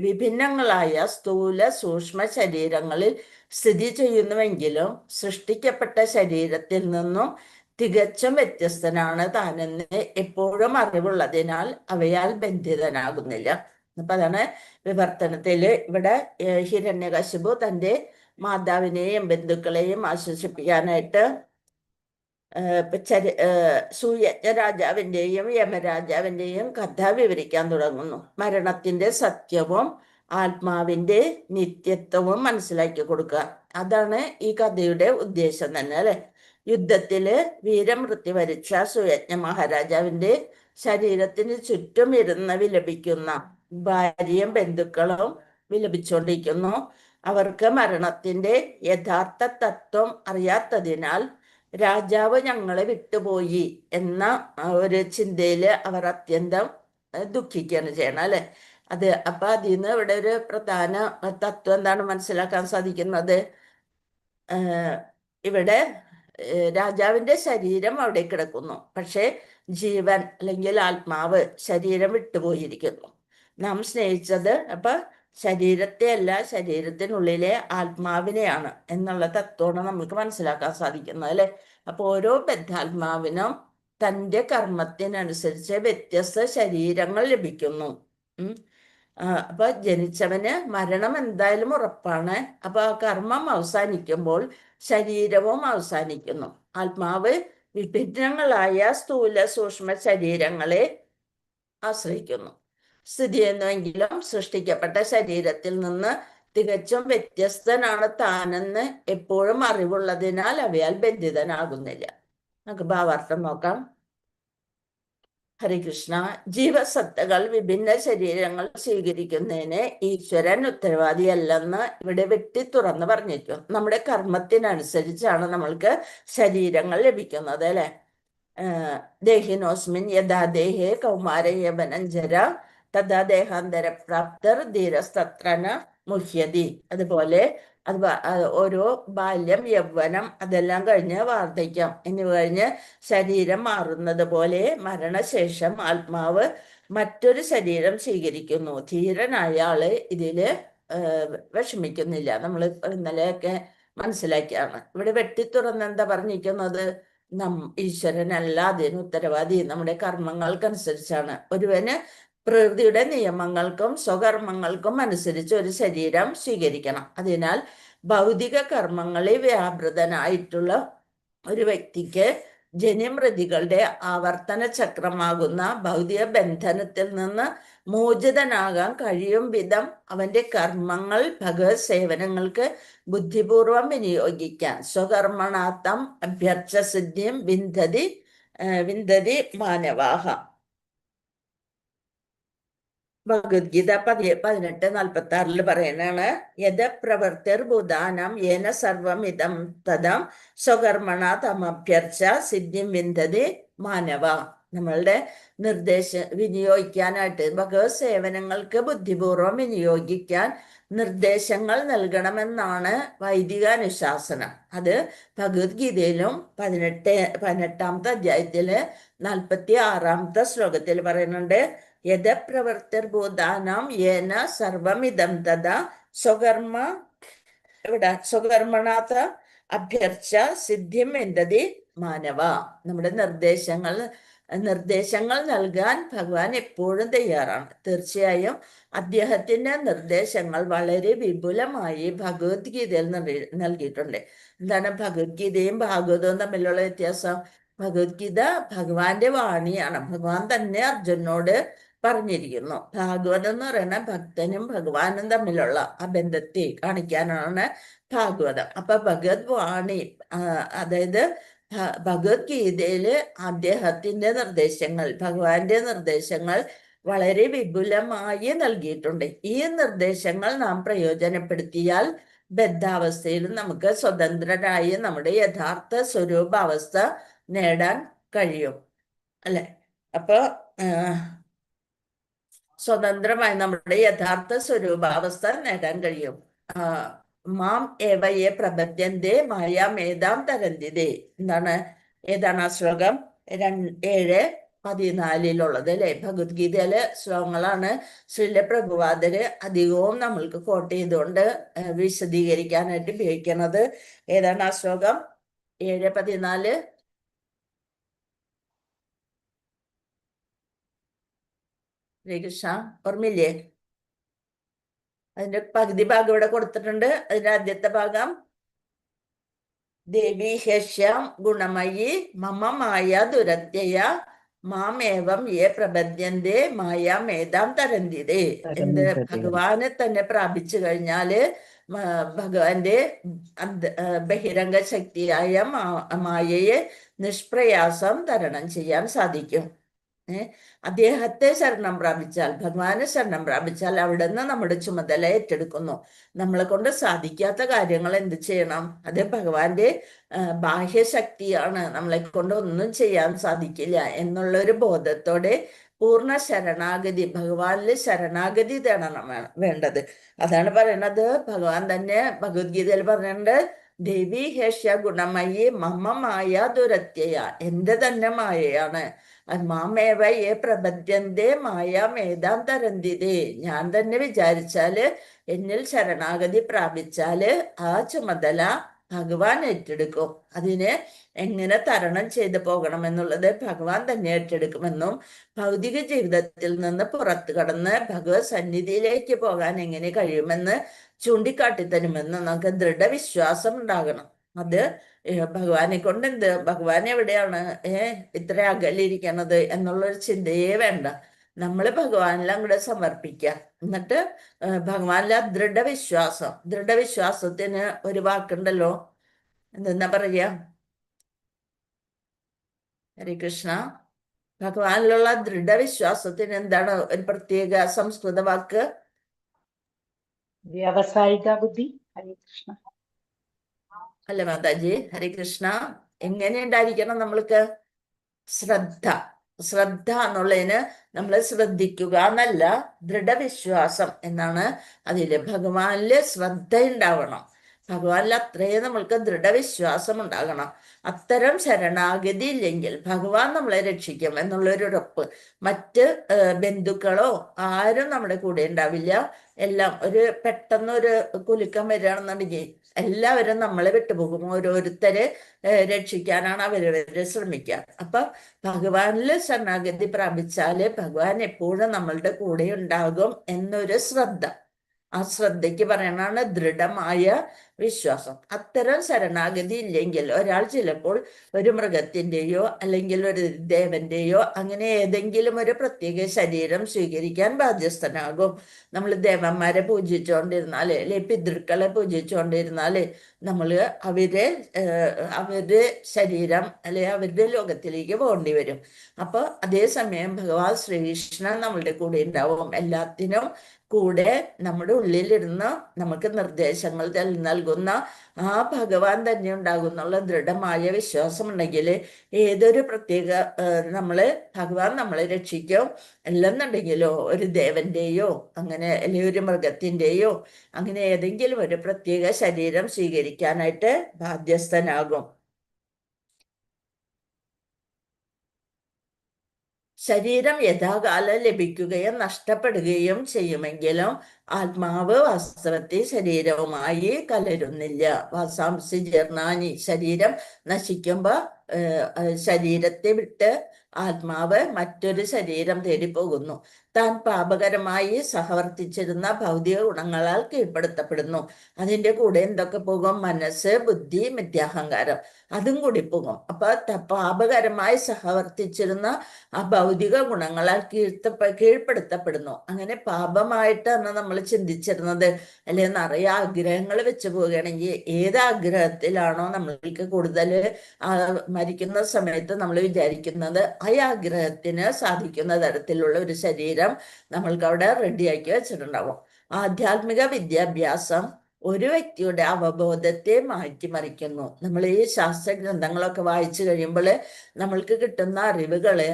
വിഭിന്നങ്ങളായ സ്ഥൂല സൂക്ഷ്മ ശരീരങ്ങളിൽ സ്ഥിതി ചെയ്യുന്നുവെങ്കിലും സൃഷ്ടിക്കപ്പെട്ട ശരീരത്തിൽ നിന്നും തികച്ചും വ്യത്യസ്തനാണ് താനെന്ന് എപ്പോഴും അറിവുള്ളതിനാൽ അവയാൽ ബന്ധിതനാകുന്നില്ല. അപ്പൊ അതാണ് വിവർത്തനത്തില് ഇവിടെ ഹിരണ്യകശിപു തൻ്റെ മാതാവിനെയും ബന്ധുക്കളെയും ആശ്വസിപ്പിക്കാനായിട്ട് സൂയജ്ഞ രാജാവിൻ്റെയും യമരാജാവിൻ്റെയും കഥ വിവരിക്കാൻ തുടങ്ങുന്നു. മരണത്തിന്റെ സത്യവും ആത്മാവിന്റെ നിത്യത്വവും മനസ്സിലാക്കി കൊടുക്കുക. അതാണ് ഈ കഥയുടെ ഉദ്ദേശം തന്നെ അല്ലെ. യുദ്ധത്തില് വീരമൃത്യു വരിച്ച സൂയജ്ഞ മഹാരാജാവിന്റെ ശരീരത്തിന് ചുറ്റും ഇരുന്ന് വിലപിക്കുന്ന ഭാര്യയും ബന്ധുക്കളും വിലപിച്ചുകൊണ്ടിരിക്കുന്നു. അവർക്ക് മരണത്തിന്റെ യഥാർത്ഥ തത്വം അറിയാത്തതിനാൽ രാജാവ് ഞങ്ങളെ വിട്ടുപോയി എന്ന ഒരു ചിന്തയില് അവർ അത്യന്തം ദുഃഖിക്കുകയാണ് ചെയ്യണം അല്ലെ. അപ്പൊ അതിൽ നിന്ന് ഇവിടെ ഒരു പ്രധാന തത്വം എന്താണ് മനസ്സിലാക്കാൻ സാധിക്കുന്നത്? ഇവിടെ രാജാവിന്റെ ശരീരം അവിടെ കിടക്കുന്നു, പക്ഷെ ജീവൻ അല്ലെങ്കിൽ ആത്മാവ് ശരീരം വിട്ടുപോയിരിക്കുന്നു. നാം സ്നേഹിച്ചത് അപ്പൊ ശരീരത്തെ അല്ല, ശരീരത്തിനുള്ളിലെ ആത്മാവിനെയാണ് എന്നുള്ള തത്വമാണ് നമുക്ക് മനസ്സിലാക്കാൻ സാധിക്കുന്നത് അല്ലെ. അപ്പൊ ഓരോ ബദ്ധാത്മാവിനും തൻ്റെ കർമ്മത്തിനനുസരിച്ച് വ്യത്യസ്ത ശരീരങ്ങൾ ലഭിക്കുന്നു. അപ്പൊ ജനിച്ചവന് മരണം എന്തായാലും ഉറപ്പാണ്. അപ്പൊ ആ കർമ്മം അവസാനിക്കുമ്പോൾ ശരീരവും അവസാനിക്കുന്നു. ആത്മാവ് വിഭിന്നങ്ങളായ സ്ഥൂല സൂക്ഷ്മ ശരീരങ്ങളെ ആശ്രയിക്കുന്നു. സ്ഥിതി ചെയ്യുന്നുവെങ്കിലും സൃഷ്ടിക്കപ്പെട്ട ശരീരത്തിൽ നിന്ന് തികച്ചും വ്യത്യസ്തനാണ് താനെന്ന് എപ്പോഴും അറിവുള്ളതിനാൽ അവയാൽ ബന്ധിതനാകുന്നില്ല. നമുക്ക് ഭാവാർത്ഥം നോക്കാം. ഹരികൃഷ്ണ, ജീവസത്തകൾ വിഭിന്ന ശരീരങ്ങൾ സ്വീകരിക്കുന്നതിന് ഈശ്വരൻ ഉത്തരവാദിയല്ലെന്ന് ഇവിടെ വെട്ടി തുറന്ന് പറഞ്ഞിരിക്കും. നമ്മുടെ കർമ്മത്തിനനുസരിച്ചാണ് നമ്മൾക്ക് ശരീരങ്ങൾ ലഭിക്കുന്നത്, അല്ലെ? ദേഹിനോസ്മിൻ യഥാ ദേഹേ കൗമാര യവനഞ്ജര തഥാ ദേഹാന്തര പ്രാപ്തർ ധീരസ്തത്രന മുഹ്യതി. അതുപോലെ ഓരോ ബാല്യം, യൗവനം, അതെല്ലാം കഴിഞ്ഞ് വാർദ്ധക്യം എന്നിവ കഴിഞ്ഞ് ശരീരം മാറുന്നത് പോലെ മരണശേഷം ആത്മാവ് മറ്റൊരു ശരീരം സ്വീകരിക്കുന്നു. ധീരനായ ആള് ഇതില് വിഷമിക്കുന്നില്ല. നമ്മൾ ഇന്നലെയൊക്കെ മനസ്സിലാക്കിയാണ്. ഇവിടെ വെട്ടിത്തുറന്ന് എന്താ പറഞ്ഞിരിക്കുന്നത്? ഈശ്വരനല്ല അതിന് ഉത്തരവാദി, നമ്മുടെ കർമ്മങ്ങൾക്കനുസരിച്ചാണ്. ഒരുവന് പ്രകൃതിയുടെ നിയമങ്ങൾക്കും സ്വകർമ്മങ്ങൾക്കും അനുസരിച്ച് ഒരു ശരീരം സ്വീകരിക്കണം. അതിനാൽ ഭൗതിക കർമ്മങ്ങളിൽ വ്യാപൃതനായിട്ടുള്ള ഒരു വ്യക്തിക്ക് ജന്യമൃതികളുടെ ആവർത്തന ചക്രമാകുന്ന ഭൗതിക ബന്ധനത്തിൽ നിന്ന് മോചിതനാകാൻ കഴിയും വിധം അവന്റെ കർമ്മങ്ങൾ ഭഗവത് സേവനങ്ങൾക്ക് ബുദ്ധിപൂർവം വിനിയോഗിക്കാൻ സ്വകർമ്മണാത്തം അഭ്യർച്ച സിദ്ധിയും വിന്ദതി മാനവാഹ. ഭഗവത്ഗീത 18:46 പറയുന്നതാണ്, യഥ പ്രവർത്തിർ ഭൂതാനം യേന സർവമിതം തദം സ്വകർമ്മണ തമഭ്യർച്ച സിദ്ധിം വിന്ദതി മാനവ. നമ്മളുടെ വിനിയോഗിക്കാനായിട്ട് ഭഗവത് സേവനങ്ങൾക്ക് ബുദ്ധിപൂർവം വിനിയോഗിക്കാൻ നിർദ്ദേശങ്ങൾ നൽകണമെന്നാണ് വൈദിക അനുശാസനം. അത് ഭഗവത്ഗീതയിലും 18ാമത്തെ അധ്യായത്തില് 46ാമത്തെ ശ്ലോകത്തിൽ പറയുന്നുണ്ട്. യഥ പ്രവർത്തിർ ഭൂതാനാം യേന സർവമിതം തഥാ സ്വകർമ്മണാത്ത അഭ്യർച്ച സിദ്ധിം വിന്ദതി മാനവ. നമ്മുടെ നിർദ്ദേശങ്ങൾ നൽകാൻ ഭഗവാൻ എപ്പോഴും തയ്യാറാണ്. തീർച്ചയായും അദ്ദേഹത്തിന്റെ നിർദ്ദേശങ്ങൾ വളരെ വിപുലമായി ഭഗവത്ഗീതയിൽ നൽകിയിട്ടുണ്ട്. എന്താണ് ഭഗവത്ഗീതയും ഭാഗവതവും തമ്മിലുള്ള വ്യത്യാസം? ഭഗവത്ഗീത ഭഗവാന്റെ വാണിയാണ്. ഭഗവാൻ തന്നെ അർജുനോട് പറഞ്ഞിരിക്കുന്നു. ഭാഗവതം എന്ന് പറയുന്ന ഭക്തനും ഭഗവാനും തമ്മിലുള്ള ആ ബന്ധത്തെ കാണിക്കാനാണ് ഭാഗവതം. അപ്പൊ ഭഗവത് വാണി, അതായത് ഭഗവത്ഗീതയില് അദ്ദേഹത്തിന്റെ നിർദ്ദേശങ്ങൾ, ഭഗവാന്റെ നിർദ്ദേശങ്ങൾ വളരെ വിപുലമായി നൽകിയിട്ടുണ്ട്. ഈ നിർദ്ദേശങ്ങൾ നാം പ്രയോജനപ്പെടുത്തിയാൽ ബദ്ധാവസ്ഥയിലും നമുക്ക് സ്വതന്ത്രരായി നമ്മുടെ യഥാർത്ഥ സ്വരൂപാവസ്ഥ നേടാൻ കഴിയും, അല്ലെ? അപ്പൊ സ്വതന്ത്രമായി നമ്മുടെ യഥാർത്ഥ സ്വരൂപാവസ്ഥ നേടാൻ കഴിയും. മാം ഏവയെ പ്രപദ്യന്തേ മായാമേതാം തരന്തിതേ. ഏതാണ് ആ ശ്ലോകം? 7:14 അല്ലെ? ഭഗവത്ഗീതയിലെ ശ്ലോകങ്ങളാണ് ശ്രീല പ്രഭുപാദര് അധികവും നമ്മൾക്ക് കോട്ട് ചെയ്തുകൊണ്ട് വിശദീകരിക്കാനായിട്ട് ഉപയോഗിക്കുന്നത്. ഏതാണ് ആ ശ്ലോകം? 7:14. ശ്രീകൃഷ്ണ, ഓർമ്മയില്ലേ? അതിന്റെ പകുതി ഭാഗം ഇവിടെ കൊടുത്തിട്ടുണ്ട്. അതിന്റെ ആദ്യത്തെ ഭാഗം, ദേവി ഹ്യശ്യാം ഗുണമയി മമ മായ ദുരത്യയ മാമേവം യേ പ്രപദ്യന്തേ മായാമേതാം തരന്തിതേ. എന്ത്? ഭഗവാനെ തന്നെ പ്രാപിച്ചു കഴിഞ്ഞാല് ഭഗവാന്റെ ബഹിരംഗ ശക്തിയായ മായയെ നിഷ്പ്രയാസം തരണം ചെയ്യാൻ സാധിക്കും. അദ്ദേഹത്തെ ശരണം പ്രാപിച്ചാൽ, ഭഗവാനെ ശരണം പ്രാപിച്ചാൽ അവിടെ നിന്ന് നമ്മുടെ ചുമതല ഏറ്റെടുക്കുന്നു. നമ്മളെ കൊണ്ട് സാധിക്കാത്ത കാര്യങ്ങൾ എന്ത് ചെയ്യണം? അത് ഭഗവാന്റെ ബാഹ്യശക്തിയാണ്, നമ്മളെ കൊണ്ട് ഒന്നും ചെയ്യാൻ സാധിക്കില്ല എന്നുള്ളൊരു ബോധത്തോടെ പൂർണ്ണ ശരണാഗതി, ഭഗവാനില് ശരണാഗതി തേടണം വേണ്ടത്. അതാണ് പറയണത്. ഭഗവാൻ തന്നെ ഭഗവത്ഗീതയിൽ പറയുന്നുണ്ട്, ദേവി ഹേഷ്യ ഗുണമയി മമ മായ ദുരത്യയ. എന്റെ തന്നെ മായയാണ്. മാമേവയെ പ്രപദ്യന്തേ മായാമേതാം തരന്തിതേ. ഞാൻ തന്നെ വിചാരിച്ചാല്, എന്നിൽ ശരണാഗതി പ്രാപിച്ചാല് ആ ചുമതല ഭഗവാൻ ഏറ്റെടുക്കും. അതിനെ എങ്ങനെ തരണം ചെയ്തു പോകണമെന്നുള്ളത് ഭഗവാൻ തന്നെ ഏറ്റെടുക്കുമെന്നും ഭൗതിക ജീവിതത്തിൽ നിന്ന് പുറത്തു കടന്ന് ഭഗവത് സന്നിധിയിലേക്ക് പോകാൻ എങ്ങനെ കഴിയുമെന്ന് ചൂണ്ടിക്കാട്ടി തരുമെന്ന് നമുക്ക് ദൃഢവിശ്വാസം ഉണ്ടാകണം. അത് ഭഗവാനെ കൊണ്ട് ഭഗവാൻ എവിടെയാണ് ഇത്ര അകലിരിക്കണത് എന്നുള്ളൊരു ചിന്തയേ വേണ്ട. നമ്മൾ ഭഗവാനിൽ അങ്ങോട്ട് സമർപ്പിക്കുക. എന്നിട്ട് ഭഗവാനിലെ ദൃഢവിശ്വാസത്തിന് ഒരു വാക്കുണ്ടല്ലോ, എന്തെന്നാ പറയാ? ഹരേ കൃഷ്ണ. ഭഗവാനിലുള്ള ദൃഢവിശ്വാസത്തിന് എന്താണ് ഒരു പ്രത്യേക സംസ്കൃത വാക്ക്? വ്യാവസായിക ബുദ്ധി. ഹരേ കൃഷ്ണ. അല്ല മാതാജി, ഹരേ കൃഷ്ണ. എങ്ങനെ ഉണ്ടായിരിക്കണം നമ്മൾക്ക്? ശ്രദ്ധ എന്നുള്ളതിന് നമ്മൾ ശ്രദ്ധിക്കുക എന്നല്ല, ദൃഢവിശ്വാസം എന്നാണ് അതില്. ഭഗവാനില് ശ്രദ്ധ ഉണ്ടാവണം. ഭഗവാനിൽ അത്രയും നമ്മൾക്ക് ദൃഢവിശ്വാസം ഉണ്ടാകണം. അത്തരം ശരണാഗതി ഇല്ലെങ്കിൽ ഭഗവാൻ നമ്മളെ രക്ഷിക്കും എന്നുള്ളൊരു ഉറപ്പ്. മറ്റ് ബന്ധുക്കളോ ആരും നമ്മുടെ കൂടെ ഉണ്ടാവില്ല. എല്ലാം പെട്ടെന്നൊരു കുലുക്കം വരികയാണെന്നുണ്ടെങ്കിൽ എല്ലാവരും നമ്മളെ വിട്ടുപോകും. ഓരോരുത്തരെ രക്ഷിക്കാനാണ് അവരവര് ശ്രമിക്കുക. അപ്പൊ ഭഗവാനില് ശരണാഗതി പ്രാപിച്ചാല് ഭഗവാൻ എപ്പോഴും നമ്മളുടെ കൂടെ ഉണ്ടാകും എന്നൊരു ശ്രദ്ധ. ആ ശ്രദ്ധയ്ക്ക് പറയണതാണ് ദൃഢമായ വിശ്വാസം. അത്തരം ശരണാഗതി ഇല്ലെങ്കിൽ ഒരാൾ ചിലപ്പോൾ ഒരു മൃഗത്തിൻ്റെയോ അല്ലെങ്കിൽ ഒരു ദേവന്റെയോ അങ്ങനെ ഏതെങ്കിലും ഒരു പ്രത്യേക ശരീരം സ്വീകരിക്കാൻ ബാധ്യസ്ഥനാകും. നമ്മൾ ദേവന്മാരെ പൂജിച്ചുകൊണ്ടിരുന്നാല് അല്ലെ പിതൃക്കളെ പൂജിച്ചുകൊണ്ടിരുന്നാല് നമ്മള് അവരുടെ ശരീരം അല്ലെ അവരുടെ ലോകത്തിലേക്ക് പോകേണ്ടി വരും. അപ്പൊ അതേസമയം ഭഗവാൻ ശ്രീകൃഷ്ണൻ നമ്മളുടെ കൂടെ ഉണ്ടാവും. എല്ലാത്തിനും കൂടെ നമ്മുടെ ഉള്ളിലിരുന്ന് നമുക്ക് നിർദ്ദേശങ്ങൾ നൽകുന്ന ആ ഭഗവാൻ തന്നെ ഉണ്ടാകുന്നുള്ള ദൃഢമായ വിശ്വാസം ഉണ്ടെങ്കിൽ ഏതൊരു പ്രത്യേക ഭഗവാൻ നമ്മളെ രക്ഷിക്കും. അല്ലെന്നുണ്ടെങ്കിലോ ഒരു ദേവന്റെയോ അങ്ങനെ അല്ലെങ്കിൽ ഒരു മൃഗത്തിൻ്റെയോ അങ്ങനെ ഏതെങ്കിലും ഒരു പ്രത്യേക ശരീരം സ്വീകരിക്കാനായിട്ട് ബാധ്യസ്ഥനാകും. ശരീരം യഥാകാലം ലഭിക്കുകയും നഷ്ടപ്പെടുകയും ചെയ്യുമെങ്കിലും ആത്മാവ് വാസ്തവത്തിൽ ശരീരവുമായി കലരുന്നില്ല. വാസാംസി ജീർണാനി. ശരീരം നശിക്കുമ്പോ ശരീരത്തെ വിട്ട് ആത്മാവ് മറ്റൊരു ശരീരം തേടി പോകുന്നു. താൻ പാപകരമായി സഹവർത്തിച്ചിരുന്ന ഭൗതിക ഗുണങ്ങളാൽ കീഴ്പ്പെടുത്തപ്പെടുന്നു. അതിൻ്റെ കൂടെ എന്തൊക്കെ പോകും? മനസ്സ്, ബുദ്ധി, മിഥ്യാഹങ്കാരം, അതും കൂടി പോകും. അപ്പൊ പാപകരമായി സഹവർത്തിച്ചിരുന്ന ആ ഭൗതിക ഗുണങ്ങളാൽ കീഴ്പ്പെടുത്തപ്പെടുന്നു. അങ്ങനെ പാപമായിട്ടാണ് നമ്മൾ ചിന്തിച്ചിരുന്നത് അല്ലെ? നിറയെ ആഗ്രഹങ്ങൾ വെച്ച് പോവുകയാണെങ്കിൽ ഏത് ആഗ്രഹത്തിലാണോ നമ്മൾക്ക് കൂടുതൽ മരിക്കുന്ന സമയത്ത് നമ്മൾ വിചാരിക്കുന്നത് ആ ആഗ്രഹത്തിന് സാധിക്കുന്ന തരത്തിലുള്ള ഒരു ശരീരം നമ്മൾക്ക് അവിടെ റെഡിയാക്കി വെച്ചിട്ടുണ്ടാവും. ആധ്യാത്മിക വിദ്യാഭ്യാസം ഒരു വ്യക്തിയുടെ അവബോധത്തെ മാറ്റിമറിക്കുന്നു. നമ്മൾ ഈ ശാസ്ത്ര ഗ്രന്ഥങ്ങളൊക്കെ വായിച്ചു കഴിയുമ്പോൾ നമ്മൾക്ക് കിട്ടുന്ന അറിവുകള്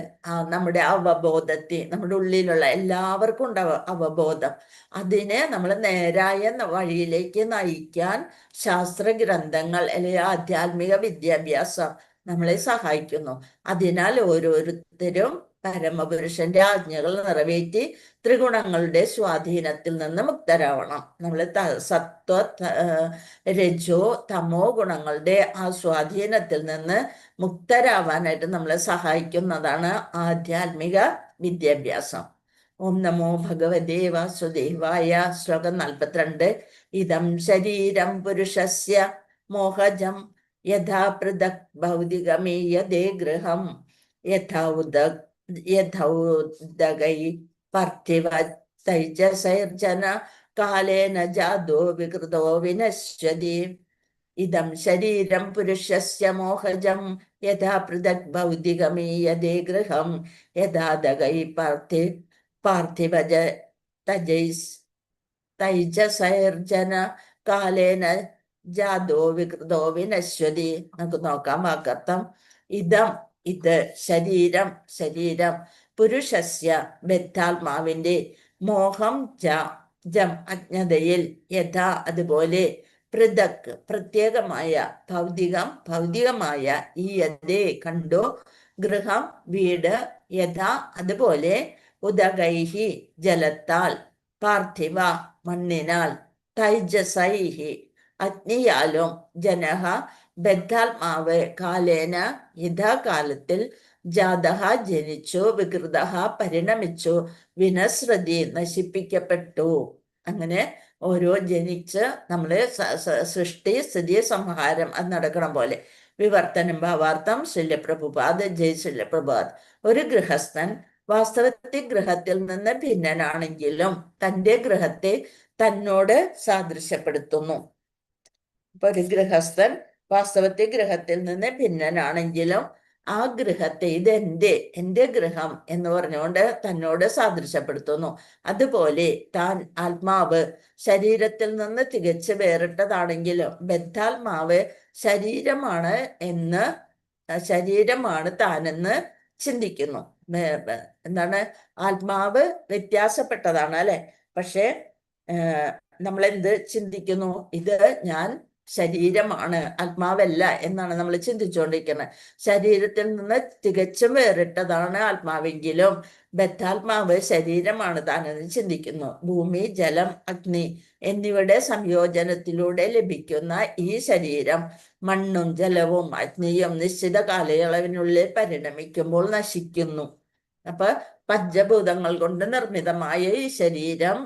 നമ്മുടെ അവബോധത്തെ, നമ്മുടെ ഉള്ളിലുള്ള എല്ലാവർക്കും ഉണ്ടാവും അവബോധം, അതിനെ നമ്മൾ നേരായ വഴിയിലേക്ക് നയിക്കാൻ ശാസ്ത്ര ഗ്രന്ഥങ്ങൾ അല്ലെങ്കിൽ ആധ്യാത്മിക വിദ്യാഭ്യാസം നമ്മളെ സഹായിക്കുന്നു. അതിനാൽ ഓരോരുത്തരും പരമപുരുഷന്റെ ആജ്ഞകൾ നിറവേറ്റി ത്രിഗുണങ്ങളുടെ സ്വാധീനത്തിൽ നിന്ന് മുക്തരാവണം. നമ്മൾ സത്വ രജോ തമോ ഗുണങ്ങളുടെ ആ സ്വാധീനത്തിൽ നിന്ന് മുക്തരാവാനായിട്ട് നമ്മളെ സഹായിക്കുന്നതാണ് ആധ്യാത്മിക വിദ്യാഭ്യാസം. ഓം നമോ ഭഗവതേ വാസുദേവായ. ശ്ലോകം 42. ഇദം ശരീരം പുരുഷസ്യ മോഹജം യഥാ പൃഥക് ഭൗതികമീയതേ ഗൃഹം യഥൗദകൈ പാർത്ഥിവ തൈജസൈർജന കാലേന ജാതോ വികൃതോ വിനശ്യതി. ഇദം ശരീരം പുരുഷസ്യ മോഹജം യഥാ പൃഥക് ഭൗതികമീയതേ ഗൃഹം യഥാദകൈ പാർത്ഥിവ തൈജസൈർജന കാലേന ജാതോ വികൃതോ വിനശ്വതി. നമുക്ക് നോക്കാം വാക്കർത്ഥം. ഇത് ശരീരം പുരുഷസ്യ ബദ്ധാത്മാവിന്റെ മോഹം ജം അജ്ഞതയിൽ യഥാ അതുപോലെ പൃഥക് പ്രത്യേകമായ ഭൗതികമായ ഈ യഥേ കണ്ടോ ഗൃഹം വീട് യഥാ അതുപോലെ ഉദകൈഹി ജലത്താൽ പാർത്ഥിവ മണ്ണിനാൽ തൈജസൈഹി അഗ്നിയാലും ജനഹ ബദ്ധാത്മാവ് കാലേന യഥാകാലത്തിൽ ജാതഹ ജനിച്ചു വികൃതഹ പരിണമിച്ചു വിനശ്രതി നശിപ്പിക്കപ്പെട്ടു. അങ്ങനെ ഓരോ ജനിച്ച് നമ്മള് സൃഷ്ടി സ്ഥിതി സംഹാരം അത് നടക്കണം പോലെ. വിവർത്തനം ഭാവാർത്ഥം ശല്യപ്രഭുപാദ്. ജയ് ശല്യപ്രഭുപാദ്. ഒരു ഗൃഹസ്ഥൻ വാസ്തവത്തിൽ ഗൃഹത്തിൽ നിന്ന് ഭിന്നനാണെങ്കിലും തന്റെ ഗൃഹത്തെ തന്നോട് സാദൃശ്യപ്പെടുത്തുന്നു. അപ്പൊ ഒരു ഗൃഹസ്ഥൻ വാസ്തവത്തിൽ ഗൃഹത്തിൽ നിന്ന് ഭിന്നനാണെങ്കിലും ആ ഗൃഹത്തെ ഇത് എന്റെ ഗൃഹം എന്ന് പറഞ്ഞുകൊണ്ട് തന്നോട് സാദൃശ്യപ്പെടുത്തുന്നു. അതുപോലെ താൻ ആത്മാവ് ശരീരത്തിൽ നിന്ന് തികച്ച് വേറിട്ടതാണെങ്കിലും ബദ്ധാത്മാവ് ശരീരമാണ് താനെന്ന് ചിന്തിക്കുന്നു. എന്താണ്, ആത്മാവ് വ്യത്യാസപ്പെട്ടതാണ് അല്ലെ. പക്ഷെ നമ്മളെന്ത് ചിന്തിക്കുന്നു? ഇത് ഞാൻ ശരീരമാണ്, ആത്മാവല്ല എന്നാണ് നമ്മൾ ചിന്തിച്ചുകൊണ്ടിരിക്കുന്നത്. ശരീരത്തിൽ നിന്ന് തികച്ചും വേറിട്ടതാണ് ആത്മാവെങ്കിലും ബദ്ധാത്മാവ് ശരീരമാണ് താനെന്ന് ചിന്തിക്കുന്നു. ഭൂമി, ജലം, അഗ്നി എന്നിവയുടെ സംയോജനത്തിലൂടെ ലഭിക്കുന്ന ഈ ശരീരം മണ്ണും ജലവും അഗ്നിയും നിശ്ചിത കാലയളവിനുള്ളിൽ പരിണമിക്കുമ്പോൾ നശിക്കുന്നു. അപ്പൊ പഞ്ചഭൂതങ്ങൾ കൊണ്ട് നിർമ്മിതമായ ഈ ശരീരം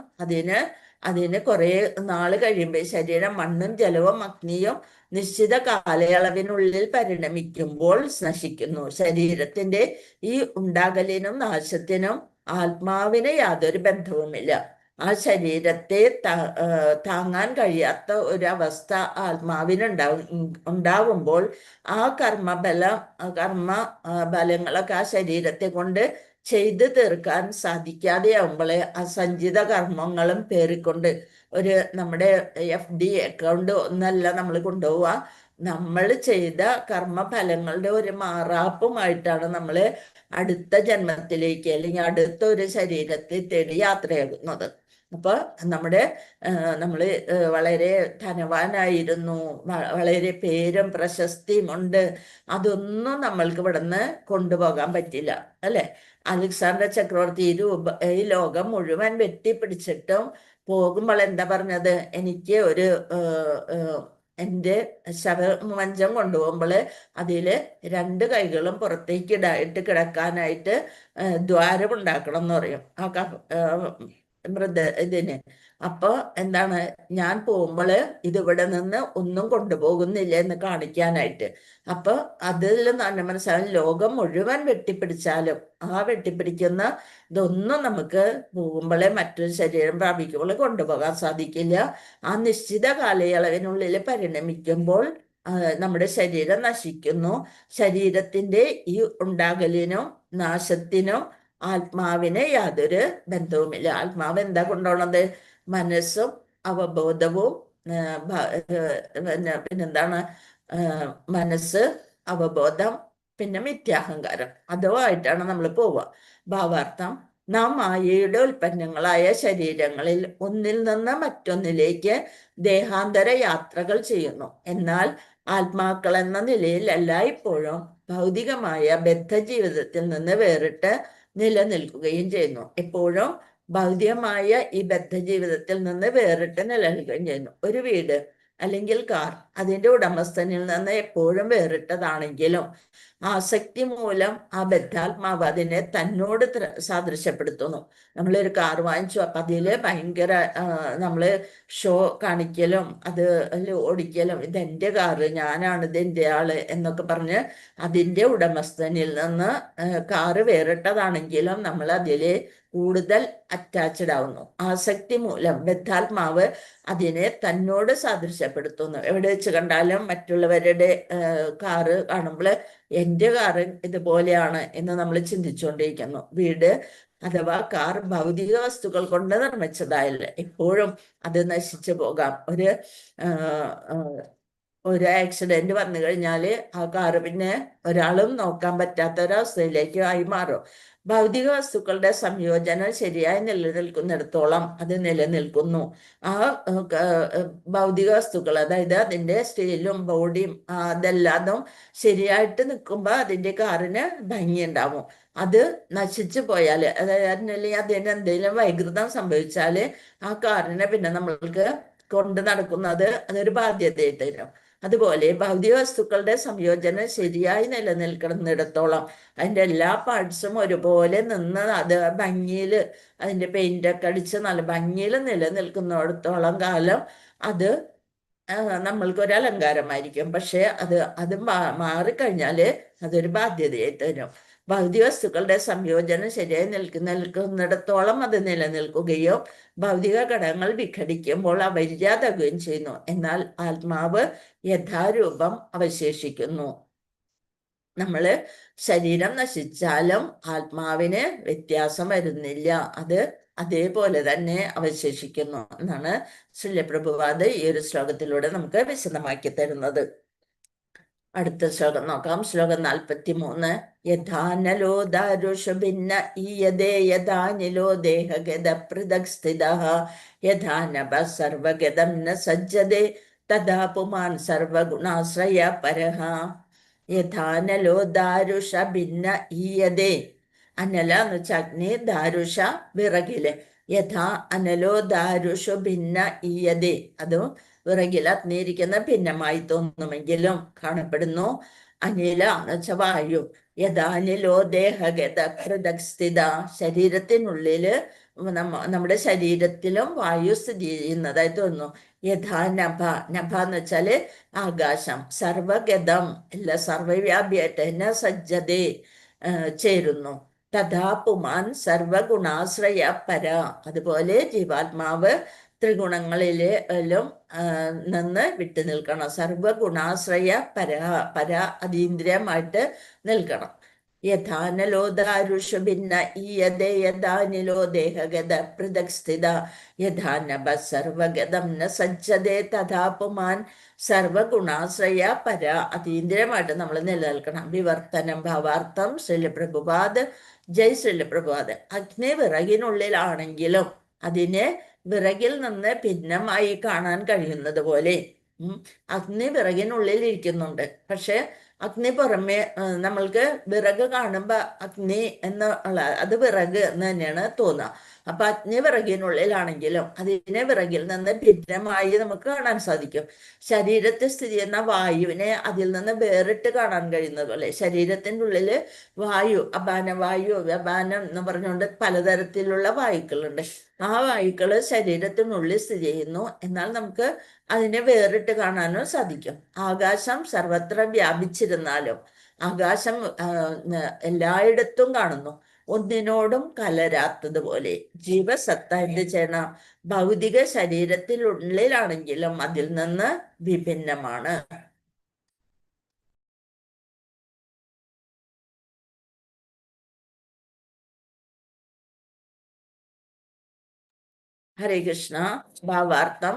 അതിന് കുറെ നാള് കഴിയുമ്പോൾ ശരീരം മണ്ണും ജലവും അഗ്നിയും നിശ്ചിത കാലയളവിനുള്ളിൽ പരിണമിക്കുമ്പോൾ നശിക്കുന്നു. ശരീരത്തിന്റെ ഈ ഉണ്ടാകലിനും നാശത്തിനും ആത്മാവിന് യാതൊരു ബന്ധവുമില്ല. ആ ശരീരത്തെ താങ്ങാൻ കഴിയാത്ത ഒരവസ്ഥ ഉണ്ടാവുമ്പോൾ ആ കർമ്മ ബലങ്ങളൊക്കെ ആ ശരീരത്തെ കൊണ്ട് ചെയ്തു തീർക്കാൻ സാധിക്കാതെയാവുമ്പോളെ അസഞ്ചിത കർമ്മങ്ങളും പേറിക്കൊണ്ട് നമ്മുടെ FD അക്കൗണ്ട് ഒന്നല്ല നമ്മൾ കൊണ്ടുപോവുക, നമ്മൾ ചെയ്ത കർമ്മഫലങ്ങളുടെ ഒരു മാറാപ്പുമായിട്ടാണ് നമ്മൾ അടുത്ത ജന്മത്തിലേക്ക് അല്ലെങ്കിൽ അടുത്ത ഒരു ശരീരത്തെ തേടി യാത്രയാകുന്നത്. അപ്പൊ നമ്മള് വളരെ ധനവാനായിരുന്നു, വളരെ പേരും പ്രശസ്തിയും ഉണ്ട്, അതൊന്നും നമ്മൾക്ക് ഇവിടുന്ന് കൊണ്ടുപോകാൻ പറ്റില്ല അല്ലെ. അലക്സാണ്ടർ ചക്രവർത്തി ഈ ലോകം മുഴുവൻ വെട്ടിപ്പിടിച്ചിട്ടും പോകുമ്പോൾ എന്താ പറഞ്ഞത്? എനിക്ക് എൻ്റെ ശവമഞ്ചം കൊണ്ടുപോകുമ്പോൾ അതില് 2 കൈകളും പുറത്തേക്ക് ഇട്ട് കിടക്കാനായിട്ട് ദ്വാരമുണ്ടാക്കണം എന്ന് പറയും ഇതിന്. അപ്പൊ എന്താണ്, ഞാൻ പോകുമ്പോള് ഇതിവിടെ നിന്ന് ഒന്നും കൊണ്ടുപോകുന്നില്ല എന്ന് കാണിക്കാനായിട്ട്. അപ്പൊ അതിൽ തന്നെ മനസ്സിലാവും, ലോകം മുഴുവൻ വെട്ടിപ്പിടിച്ചാലും ആ വെട്ടിപ്പിടിക്കുന്ന ഇതൊന്നും നമുക്ക് പോകുമ്പോളെ മറ്റൊരു ശരീരം പ്രാപിക്കുമ്പോൾ കൊണ്ടുപോകാൻ സാധിക്കില്ല. ആ നിശ്ചിത കാലയളവിനുള്ളിൽ പരിണമിക്കുമ്പോൾ നമ്മുടെ ശരീരം നശിക്കുന്നു. ശരീരത്തിന്റെ ഈ ഉണ്ടാകലിനും നാശത്തിനും ആത്മാവിന് യാതൊരു ബന്ധവുമില്ല. ആത്മാവ് എന്താ കൊണ്ടുപോണത്? മനസ്സും അവബോധവും പിന്നെന്താണ്, മനസ്സ്, അവബോധം, പിന്നെ മിഥ്യാഹങ്കാരം, അതുമായിട്ടാണ് നമ്മൾ പോവുക. ഭാവാർത്ഥം: നാം മായയുടെ ഉൽപ്പന്നങ്ങളായ ശരീരങ്ങളിൽ ഒന്നിൽ നിന്ന് മറ്റൊന്നിലേക്ക് ദേഹാന്തര യാത്രകൾ ചെയ്യുന്നു. എന്നാൽ ആത്മാക്കൾ എന്ന നിലയിൽ എല്ലായ്പ്പോഴും ഭൗതികമായ ബദ്ധജീവിതത്തിൽ നിന്ന് വേറിട്ട് നിലനിൽക്കുകയും ചെയ്യുന്നു. എപ്പോഴും ഭൗതികമായ ഈ ബദ്ധജീവിതത്തിൽ നിന്ന് വേറിട്ട് നിലനിൽക്കുകയും ചെയ്യുന്നു. ഒരു വീട് അല്ലെങ്കിൽ കാർ അതിന്റെ ഉടമസ്ഥനിൽ നിന്ന് എപ്പോഴും വേറിട്ടതാണെങ്കിലും ആസക്തി മൂലം ആ ബദ്ധാത്മാവ് അതിനെ തന്നോട് സാദൃശ്യപ്പെടുത്തുന്നു. നമ്മളൊരു കാർ വാങ്ങിച്ചു, അപ്പൊ അതില് ഭയങ്കര നമ്മള് ഷോ കാണിക്കലും അത് ഓടിക്കലും, ഇതെന്റെ കാറ്, ഞാനാണ് ഇതിന്റെ ആള് എന്നൊക്കെ പറഞ്ഞ് അതിന്റെ ഉടമസ്ഥനിൽ നിന്ന് കാറ് വേറിട്ടതാണെങ്കിലും നമ്മൾ അതില് കൂടുതൽ അറ്റാച്ച്ഡ് ആവുന്നു. ആസക്തി മൂലം ബദ്ധാത്മാവ് അതിനെ തന്നോട് സാദൃശ്യപ്പെടുത്തുന്നു. എവിടെ വെച്ച് കണ്ടാലും മറ്റുള്ളവരുടെ കാറ് കാണുമ്പോൾ എൻ്റെ കാറ് ഇതുപോലെയാണ് എന്ന് നമ്മൾ ചിന്തിച്ചുകൊണ്ടിരിക്കുന്നു. വീട് അഥവാ കാർ ഭൗതിക വസ്തുക്കൾ കൊണ്ട് നിർമ്മിച്ചതായല്ല, എപ്പോഴും അത് നശിച്ചു പോകാം. ഒരു ആക്സിഡന്റ് വന്നു കഴിഞ്ഞാൽ ആ കാറ് പിന്നെ ഒരാളും നോക്കാൻ പറ്റാത്ത ഒരവസ്ഥയിലേക്ക് ആയി മാറും. ഭൗതിക വസ്തുക്കളുടെ സംയോജനം ശരിയായി നിലനിൽക്കുന്നിടത്തോളം അത് നിലനിൽക്കുന്നു. ആ ഭൗതിക വസ്തുക്കൾ, അതായത് അതിന്റെ സ്റ്റീലും ബോഡിയും അതെല്ലാതും ശരിയായിട്ട് നിൽക്കുമ്പോൾ അതിന്റെ കാറിന് ഭംഗിയുണ്ടാവും. അത് നശിച്ചു പോയാൽ, അതായത് അതിന് എന്തെങ്കിലും വൈകൃതം സംഭവിച്ചാൽ ആ കാറിനെ പിന്നെ നമ്മൾക്ക് കൊണ്ട് നടക്കുന്നത് അതൊരു ബാധ്യതയായിട്ട് വരും. അതുപോലെ ഭൗതിക വസ്തുക്കളുടെ സംയോജനം ശരിയായി നിലനിൽക്കുന്നിടത്തോളം അതിൻ്റെ എല്ലാ പാർട്സും ഒരുപോലെ നിന്ന് അത് ഭംഗിയിൽ അതിൻ്റെ പെയിൻ്റൊക്കെ അടിച്ച് നല്ല ഭംഗിയിൽ നിലനിൽക്കുന്നിടത്തോളം കാലം അത് നമ്മൾക്കൊരു അലങ്കാരമായിരിക്കും. പക്ഷെ അത് മാറിക്കഴിഞ്ഞാൽ അതൊരു ബാധ്യതയായിട്ട് വരും. ഭൗതിക വസ്തുക്കളുടെ സംയോജനം ശരിയായി നിൽക്കുന്നിടത്തോളം അത് നിലനിൽക്കുകയും ഭൗതിക ഘടകങ്ങൾ വിഘടിക്കുമ്പോൾ അവ ഇല്ലാതാകുകയും ചെയ്യുന്നു. എന്നാൽ ആത്മാവ് യഥാരൂപം അവശേഷിക്കുന്നു. നമ്മള് ശരീരം നശിച്ചാലും ആത്മാവിന് വ്യത്യാസം വരുന്നില്ല, അത് അതേപോലെ തന്നെ അവശേഷിക്കുന്നു എന്നാണ് ശ്രീല പ്രഭുപാദ് ഈ ഒരു ശ്ലോകത്തിലൂടെ നമുക്ക് വിശദമാക്കി തരുന്നത്. അടുത്ത ശ്ലോകം നോക്കാം. ശ്ലോകം 43. യഥാനലോ ദാരുഷു ഭിന്ന ഈയതേ യഥാനിലോ ദേഹഗത പൃഥക് സ്ഥിതഃ യഥാനഭ സർവഗതം ന സജ്ജതേ തഥാ പുമാൻ സർവഗുണാശ്രയ പരഃ. യഥാനലോ ദാരുഷ ഭിന്ന ഈയതേ. അനല എന്ന് വെച്ചാൽ അഗ്നി, ദാരുഷ വിറകില്. യഥാ അനലോ ദാരുഷു ഭിന്ന ഈയതേ. അതും വിറകിൽ അഗ്നിയിരിക്കുന്ന ഭിന്നമായി തോന്നുമെങ്കിലും കാണപ്പെടുന്നു. അനില എന്ന് വെച്ചാൽ വായു. യഥാനിലോ ദേഹഗത പൃഥക് സ്ഥിത. ശരീരത്തിനുള്ളില് നമ്മുടെ ശരീരത്തിലും വായു സ്ഥിതി ചെയ്യുന്നതായി തോന്നുന്നു. യഥാ നഭ. നഭ എന്ന് വെച്ചാല് ആകാശം. സർവഗതം എല്ലാ സർവവ്യാപിയായിട്ട് ന സജ്ജതേ ചേരുന്നു. തഥാ പുമാൻ സർവഗുണാശ്രയ പര. അതുപോലെ ജീവാത്മാവ് ത്രിഗുണങ്ങളിലും നിന്ന് വിട്ടു നിൽക്കണം. സർവഗുണാശ്രയ പര അതീന്ദ്രിയമായിട്ട് നിൽക്കണം. യഥാനലോ ദാരുഷു ഭിന്ന ഈയതേ യഥാനിലോ ദേഹഗത പൃഥക് സ്ഥിത യഥാനഭ സർവഗതം ന സജ്ജതേ തഥാ പുമാൻ സർവഗുണാശ്രയ പര അതീന്ദ്രിയമായിട്ട് നമ്മൾ നിലനിൽക്കണം. വിവർത്തനം ഭാവാർത്ഥം. ശ്രീല പ്രഭുപാദ്. ജയ് ശ്രീല പ്രഭുപാദ്. അഗ്നി വിറകിനുള്ളിലാണെങ്കിലും അതിനെ വിറകിൽ നിന്ന് ഭിന്നമായി കാണാൻ കഴിയുന്നത് പോലെ അഗ്നി വിറകിനുള്ളിൽ ഇരിക്കുന്നുണ്ട്. പക്ഷെ അഗ്നി പുറമെ നമ്മൾക്ക് വിറക് കാണുമ്പോ അഗ്നി എന്നുള്ള അത് വിറക് എന്ന് തന്നെയാണ് തോന്നുക. അപ്പൊ അഗ്നി വിറകിനുള്ളിലാണെങ്കിലും അതിനെ വിറകിൽ നിന്ന് ഭിന്നമായി നമുക്ക് കാണാൻ സാധിക്കും. ശരീരത്തിൽ സ്ഥിതി ചെയ്യുന്ന വായുവിനെ അതിൽ നിന്ന് വേറിട്ട് കാണാൻ കഴിയുന്നത് പോലെ ശരീരത്തിൻ്റെ ഉള്ളില് വായു, അപാനവായു, വ്യാപാനം എന്ന് പറഞ്ഞുകൊണ്ട് പലതരത്തിലുള്ള വായുക്കളുണ്ട്. ആ വായുക്കള് ശരീരത്തിനുള്ളിൽ സ്ഥിതി ചെയ്യുന്നു. എന്നാൽ നമുക്ക് അതിനെ വേറിട്ട് കാണാനും സാധിക്കും. ആകാശം സർവത്ര വ്യാപിച്ചിരുന്നാലും ആകാശം എല്ലായിടത്തും കാണുന്നു. ഒന്നിനോടും കലരാത്തതുപോലെ ജീവസത്ത എന്ത് ചെയ്യണം? ഭൗതിക ശരീരത്തിനുള്ളിലാണെങ്കിലും അതിൽ നിന്ന് വിഭിന്നമാണ്. ഹരേ കൃഷ്ണ. ഭാവാർത്ഥം.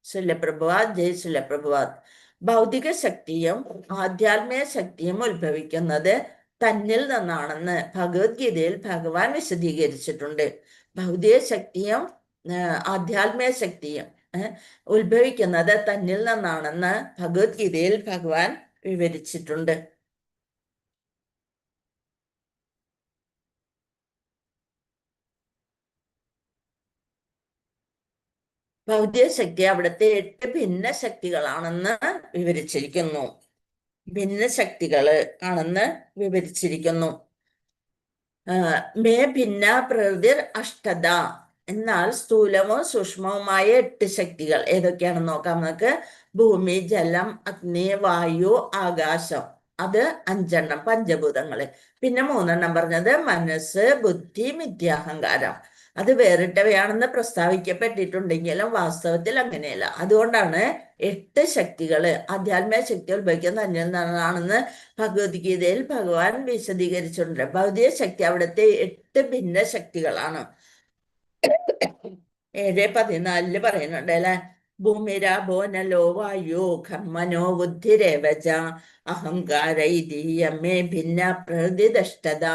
ശ്രീല പ്രഭുപാദ്. ജയ് ശ്രീല പ്രഭുപാദ്. ഭൗതിക ശക്തിയും ആധ്യാത്മിക ശക്തിയും ഉത്ഭവിക്കുന്നത് തന്നിൽ നിന്നാണെന്ന് ഭഗവത്ഗീതയിൽ ഭഗവാൻ വിശദീകരിച്ചിട്ടുണ്ട്. ഭൗതിക ശക്തിയും ആധ്യാത്മിക ശക്തിയും ഉത്ഭവിക്കുന്നത് തന്നിൽ നിന്നാണെന്ന് ഭഗവത്ഗീതയിൽ ഭഗവാൻ വിവരിച്ചിട്ടുണ്ട്. ഭൗതിക ശക്തി അവിടുത്തെ 8 ഭിന്ന ശക്തികളാണെന്ന് വിവരിച്ചിരിക്കുന്നു. ഭിന്ന ശക്തികള് ആണെന്ന് വിവരിച്ചിരിക്കുന്നു. മേ ഭിന്ന പ്രകൃതിർ അഷ്ടത. എന്നാൽ സ്ഥൂലവും സൂക്ഷ്മവുമായ 8 ശക്തികൾ ഏതൊക്കെയാണെന്ന് നോക്കാം നമുക്ക്. ഭൂമി, ജലം, അഗ്നി, വായു, ആകാശം. അത് 5 എണ്ണം പഞ്ചഭൂതങ്ങള്. പിന്നെ 3 എണ്ണം പറഞ്ഞത് മനസ്സ്, ബുദ്ധി, മിഥ്യാഹങ്കാരം. അത് വേറിട്ടവയാണെന്ന് പ്രസ്താവിക്കപ്പെട്ടിട്ടുണ്ടെങ്കിലും വാസ്തവത്തിൽ അങ്ങനെയല്ല. അതുകൊണ്ടാണ് 8 ശക്തികള് ആധ്യാത്മിക ശക്തി ഉത്ഭവിക്കുന്ന തന്നിൽ നിന്നാണെന്ന് ഭഗവത്ഗീതയിൽ ഭഗവാൻ വിശദീകരിച്ചിട്ടുണ്ട്. ഭൗതിക ശക്തി അവിടുത്തെ 8 ഭിന്ന ശക്തികളാണ്. 7:14 പറയുന്നുണ്ട് അല്ലെ. ഭൂമിരാഭോ നലോ വായു ഖമ്മനോ ബുദ്ധിരേവച അഹങ്കാര ഇതീയമേ ഭിന്ന പ്രകൃതിദഷ്ടത.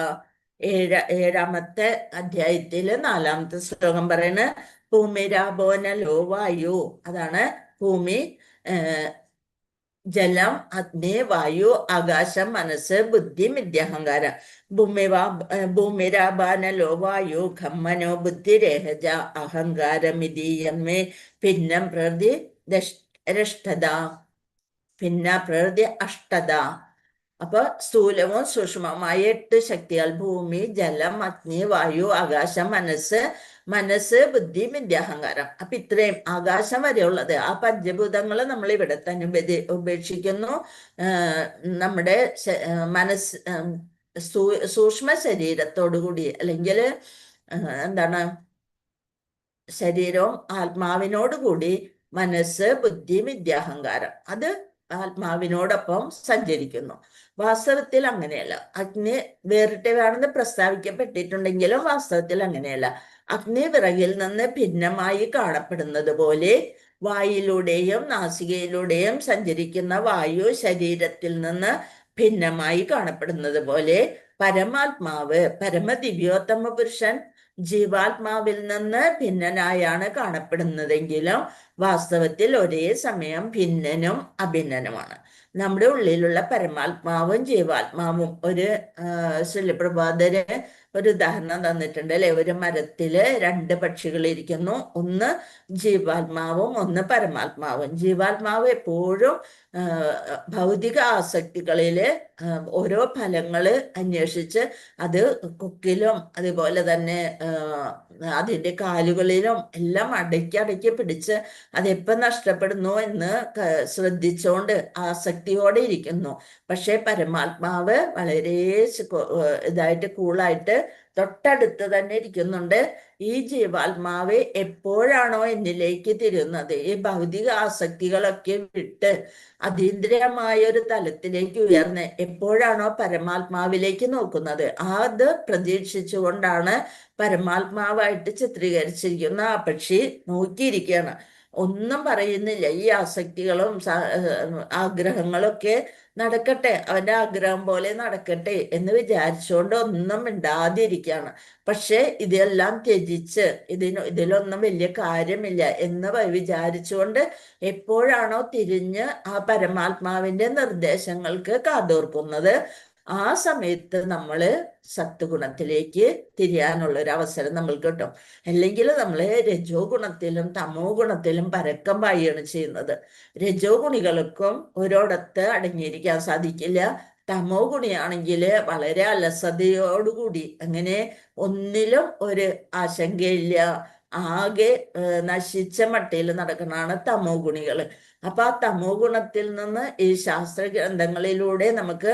7ാമത്തെ അധ്യായത്തില് 4ാമത്തെ ശ്ലോകം പറയുന്നത് ഭൂമിരാഭോ നലോ വായു. അതാണ് ഭൂമി, ജലം, അഗ്നി, വായു, ആകാശം, മനസ്സ്, ബുദ്ധി, മിഥ്യാഹങ്കാരം. ഭൂമിരാഭാനലോ വായു ഖമ്മനോ ബുദ്ധിരേഹജ അഹങ്കാരമിതീയമേ ഭിന്നം പ്രകൃതി രഷ്ടത. ഭിന്ന പ്രകൃതി അഷ്ടത. അപ്പൊ സ്ഥൂലവും സൂക്ഷ്മവുമായ 8 ശക്തികൾ ഭൂമി, ജലം, അഗ്നി, വായു, ആകാശം, മനസ്സ്, ബുദ്ധി, മിഥ്യാഹങ്കാരം. അപ്പൊ ഇത്രയും ആകാശം വരെയുള്ളത് ആ പഞ്ചഭൂതങ്ങൾ നമ്മൾ ഇവിടെ തന്നെ ഉപേക്ഷിക്കുന്നു. നമ്മുടെ സൂക്ഷ്മ ശരീരത്തോടു കൂടി, അല്ലെങ്കിൽ എന്താണ്, ശരീരവും ആത്മാവിനോട് കൂടി മനസ്സ്, ബുദ്ധി, വിദ്യാഹങ്കാരം അത് ആത്മാവിനോടൊപ്പം സഞ്ചരിക്കുന്നു. വാസ്തവത്തിൽ അങ്ങനെയല്ല. അഗ്നി വേറിട്ടവാണെന്ന് പ്രസ്താവിക്കപ്പെട്ടിട്ടുണ്ടെങ്കിലും വാസ്തവത്തിൽ അങ്ങനെയല്ല. അഗ്നി വിറകിൽ നിന്ന് ഭിന്നമായി കാണപ്പെടുന്നത് പോലെ വായിലൂടെയും നാസികയിലൂടെയും സഞ്ചരിക്കുന്ന വായു ശരീരത്തിൽ നിന്ന് ഭിന്നമായി കാണപ്പെടുന്നത് പോലെ പരമാത്മാവ്, പരമദിവ്യോത്തമ പുരുഷൻ ജീവാത്മാവിൽ നിന്ന് ഭിന്നനായാണ് കാണപ്പെടുന്നതെങ്കിലും വാസ്തവത്തിൽ ഒരേ സമയം ഭിന്നനും അഭിന്നനുമാണ്. നമ്മുടെ ഉള്ളിലുള്ള പരമാത്മാവും ജീവാത്മാവും ശ്രീലപ്രഭാതര് ഒരു ഉദാഹരണം തന്നിട്ടുണ്ട് അല്ലെ. ഒരു മരത്തില് 2 പക്ഷികൾ ഇരിക്കുന്നു, ഒന്ന് ജീവാത്മാവും ഒന്ന് പരമാത്മാവും. ജീവാത്മാവ് എപ്പോഴും ഭൗതിക ആസക്തികളില് ഓരോ ഫലങ്ങള് അന്വേഷിച്ച് അത് കൊക്കിലും അതുപോലെ തന്നെ അതിന്റെ കാലുകളിലും എല്ലാം അടക്കി പിടിച്ച് അതെപ്പം നഷ്ടപ്പെടുന്നു എന്ന് ശ്രദ്ധിച്ചുകൊണ്ട് ആസക്തിയോടെ ഇരിക്കുന്നു. പക്ഷെ പരമാത്മാവ് വളരെ ഇതായിട്ട് കൂളായിട്ട് തൊട്ടടുത്ത് തന്നെ ഇരിക്കുന്നുണ്ട്. ഈ ജീവാത്മാവ് എപ്പോഴാണോ എന്നിലേക്ക് തിരുന്നത്, ഈ ഭൗതിക ആസക്തികളൊക്കെ വിട്ട് അതീന്ദ്രിയമായ ഒരു തലത്തിലേക്ക് ഉയർന്ന് എപ്പോഴാണോ പരമാത്മാവിലേക്ക് നോക്കുന്നത്, അത് പ്രതീക്ഷിച്ചുകൊണ്ടാണ് പരമാത്മാവായിട്ട് ചിത്രീകരിച്ചിരിക്കുന്ന ആ പക്ഷി നോക്കിയിരിക്കുകയാണ്. ഒന്നും പറയുന്നില്ല. ഈ ആസക്തികളും ആഗ്രഹങ്ങളൊക്കെ നടക്കട്ടെ, അവന്റെ ആഗ്രഹം പോലെ നടക്കട്ടെ എന്ന് വിചാരിച്ചുകൊണ്ട് ഒന്നും മിണ്ടാതിരിക്കുകയാണ്. പക്ഷെ ഇതെല്ലാം ത്യജിച്ച് ഇതിലൊന്നും വലിയ കാര്യമില്ല എന്ന് വിചാരിച്ചുകൊണ്ട് എപ്പോഴാണോ തിരിഞ്ഞ് ആ പരമാത്മാവിന്റെ നിർദ്ദേശങ്ങൾക്ക് കാതോർക്കുന്നത്, ആ സമയത്ത് നമ്മള് സത്വഗുണത്തിലേക്ക് തിരിയാനുള്ള ഒരു അവസരം നമ്മൾക്ക് കിട്ടും. അല്ലെങ്കിൽ നമ്മള് രജോ ഗുണത്തിലും തമോ ഗുണത്തിലും പരക്കം പായാണ് ചെയ്യുന്നത്. രജോ ഗുണികൾക്കും ഒരിടത്ത് അടങ്ങിയിരിക്കാൻ സാധിക്കില്ല. തമോ ഗുണിയാണെങ്കിൽ വളരെ അലസതയോടുകൂടി അങ്ങനെ ഒന്നിലും ഒരു ആശങ്കയില്ല, ആകെ നശിച്ച മട്ടയിൽ നടക്കുന്നതാണ് തമോ ഗുണികൾ. അപ്പൊ ആ തമോ ഗുണത്തിൽ നിന്ന് ഈ ശാസ്ത്ര ഗ്രന്ഥങ്ങളിലൂടെ നമുക്ക്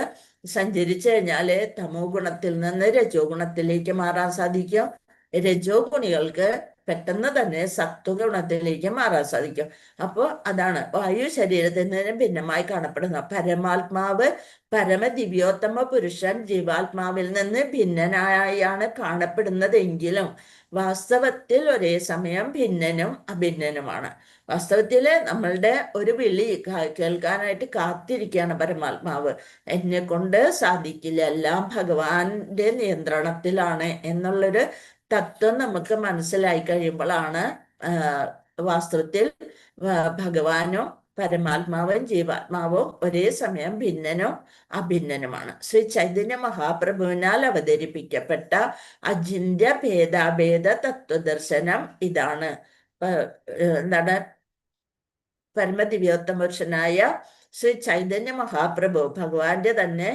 സഞ്ചരിച്ചു കഴിഞ്ഞാല് തമോ ഗുണത്തിൽ നിന്ന് രജോ ഗുണത്തിലേക്ക് മാറാൻ സാധിക്കും. രജോ ഗുണികൾക്ക് പെട്ടെന്ന് തന്നെ സത്വഗുണത്തിലേക്ക് മാറാൻ സാധിക്കും. അപ്പോൾ അതാണ് വായു ശരീരത്തിൽ നിന്ന് ഭിന്നമായി കാണപ്പെടുന്ന പരമാത്മാവ്, പരമദിവ്യോത്തമ പുരുഷൻ ജീവാത്മാവിൽ നിന്ന് ഭിന്നനായാണ് കാണപ്പെടുന്നതെങ്കിലും വാസ്തവത്തിൽ ഒരേ സമയം ഭിന്നനും അഭിന്നനുമാണ്. വാസ്തവത്തില് നമ്മളുടെ ഒരു വിളി കേൾക്കാനായിട്ട് കാത്തിരിക്കുകയാണ് പരമാത്മാവ്. എന്നെ കൊണ്ട് സാധിക്കില്ല, എല്ലാം ഭഗവാന്റെ നിയന്ത്രണത്തിലാണ് എന്നുള്ളൊരു തത്വം നമുക്ക് മനസ്സിലായി കഴിയുമ്പോഴാണ് വാസ്തവത്തിൽ ഭഗവാനും പരമാത്മാവും ജീവാത്മാവും ഒരേ സമയം ഭിന്നനും അഭിന്നനുമാണ്. ശ്രീ ചൈതന്യ മഹാപ്രഭുവിനാൽ അവതരിപ്പിക്കപ്പെട്ട അചിന്ത്യ ഭേദാഭേദ തത്വദർശനം ഇതാണ്. എന്താണ്? പരമദിവ്യോത്തമ പുരുഷനായ ശ്രീ ചൈതന്യ മഹാപ്രഭു ഭഗവാന്റെ തന്നെ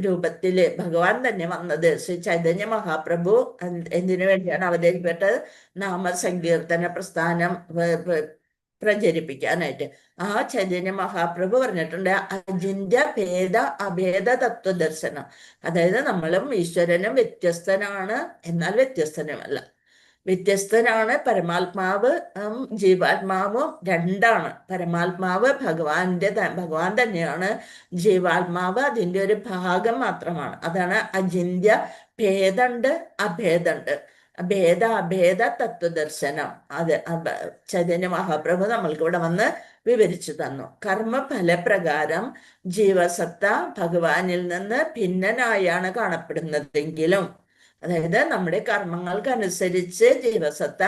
രൂപത്തില് ഭഗവാൻ തന്നെ വന്നത്. ശ്രീ ചൈതന്യ മഹാപ്രഭു എന്തിനു വേണ്ടിയാണ് അവതരിപ്പെട്ടത്? നാമസങ്കീർത്തന പ്രസ്ഥാനം പ്രചരിപ്പിക്കാനായിട്ട്. ആ ചൈതന്യ മഹാപ്രഭു പറഞ്ഞിട്ടുണ്ട് അചിന്ത്യ ഭേദ അഭേദ തത്വദർശനം. അതായത് നമ്മളും ഈശ്വരനും വ്യത്യസ്തനാണ്, എന്നാൽ വ്യത്യസ്തനുമല്ല. വ്യത്യസ്തനാണ്. പരമാത്മാവ് ജീവാത്മാവും രണ്ടാണ്. പരമാത്മാവ് ഭഗവാൻ തന്നെയാണ്. ജീവാത്മാവ് അതിൻ്റെ ഒരു ഭാഗം മാത്രമാണ്. അതാണ് അചിന്ത്യ. ഭേദമുണ്ട്, അഭേദമുണ്ട്. ഭേദ അഭേദ തത്വദർശനം അത് ചൈതന്യ മഹാപ്രഭു നമ്മൾക്ക് ഇവിടെ വന്ന് വിവരിച്ചു തന്നു. കർമ്മഫലപ്രകാരം ജീവസത്ത ഭഗവാനിൽ നിന്ന് ഭിന്നനായാണ് കാണപ്പെടുന്നതെങ്കിലും, അതായത് നമ്മുടെ കർമ്മങ്ങൾക്കനുസരിച്ച് ജീവസത്ത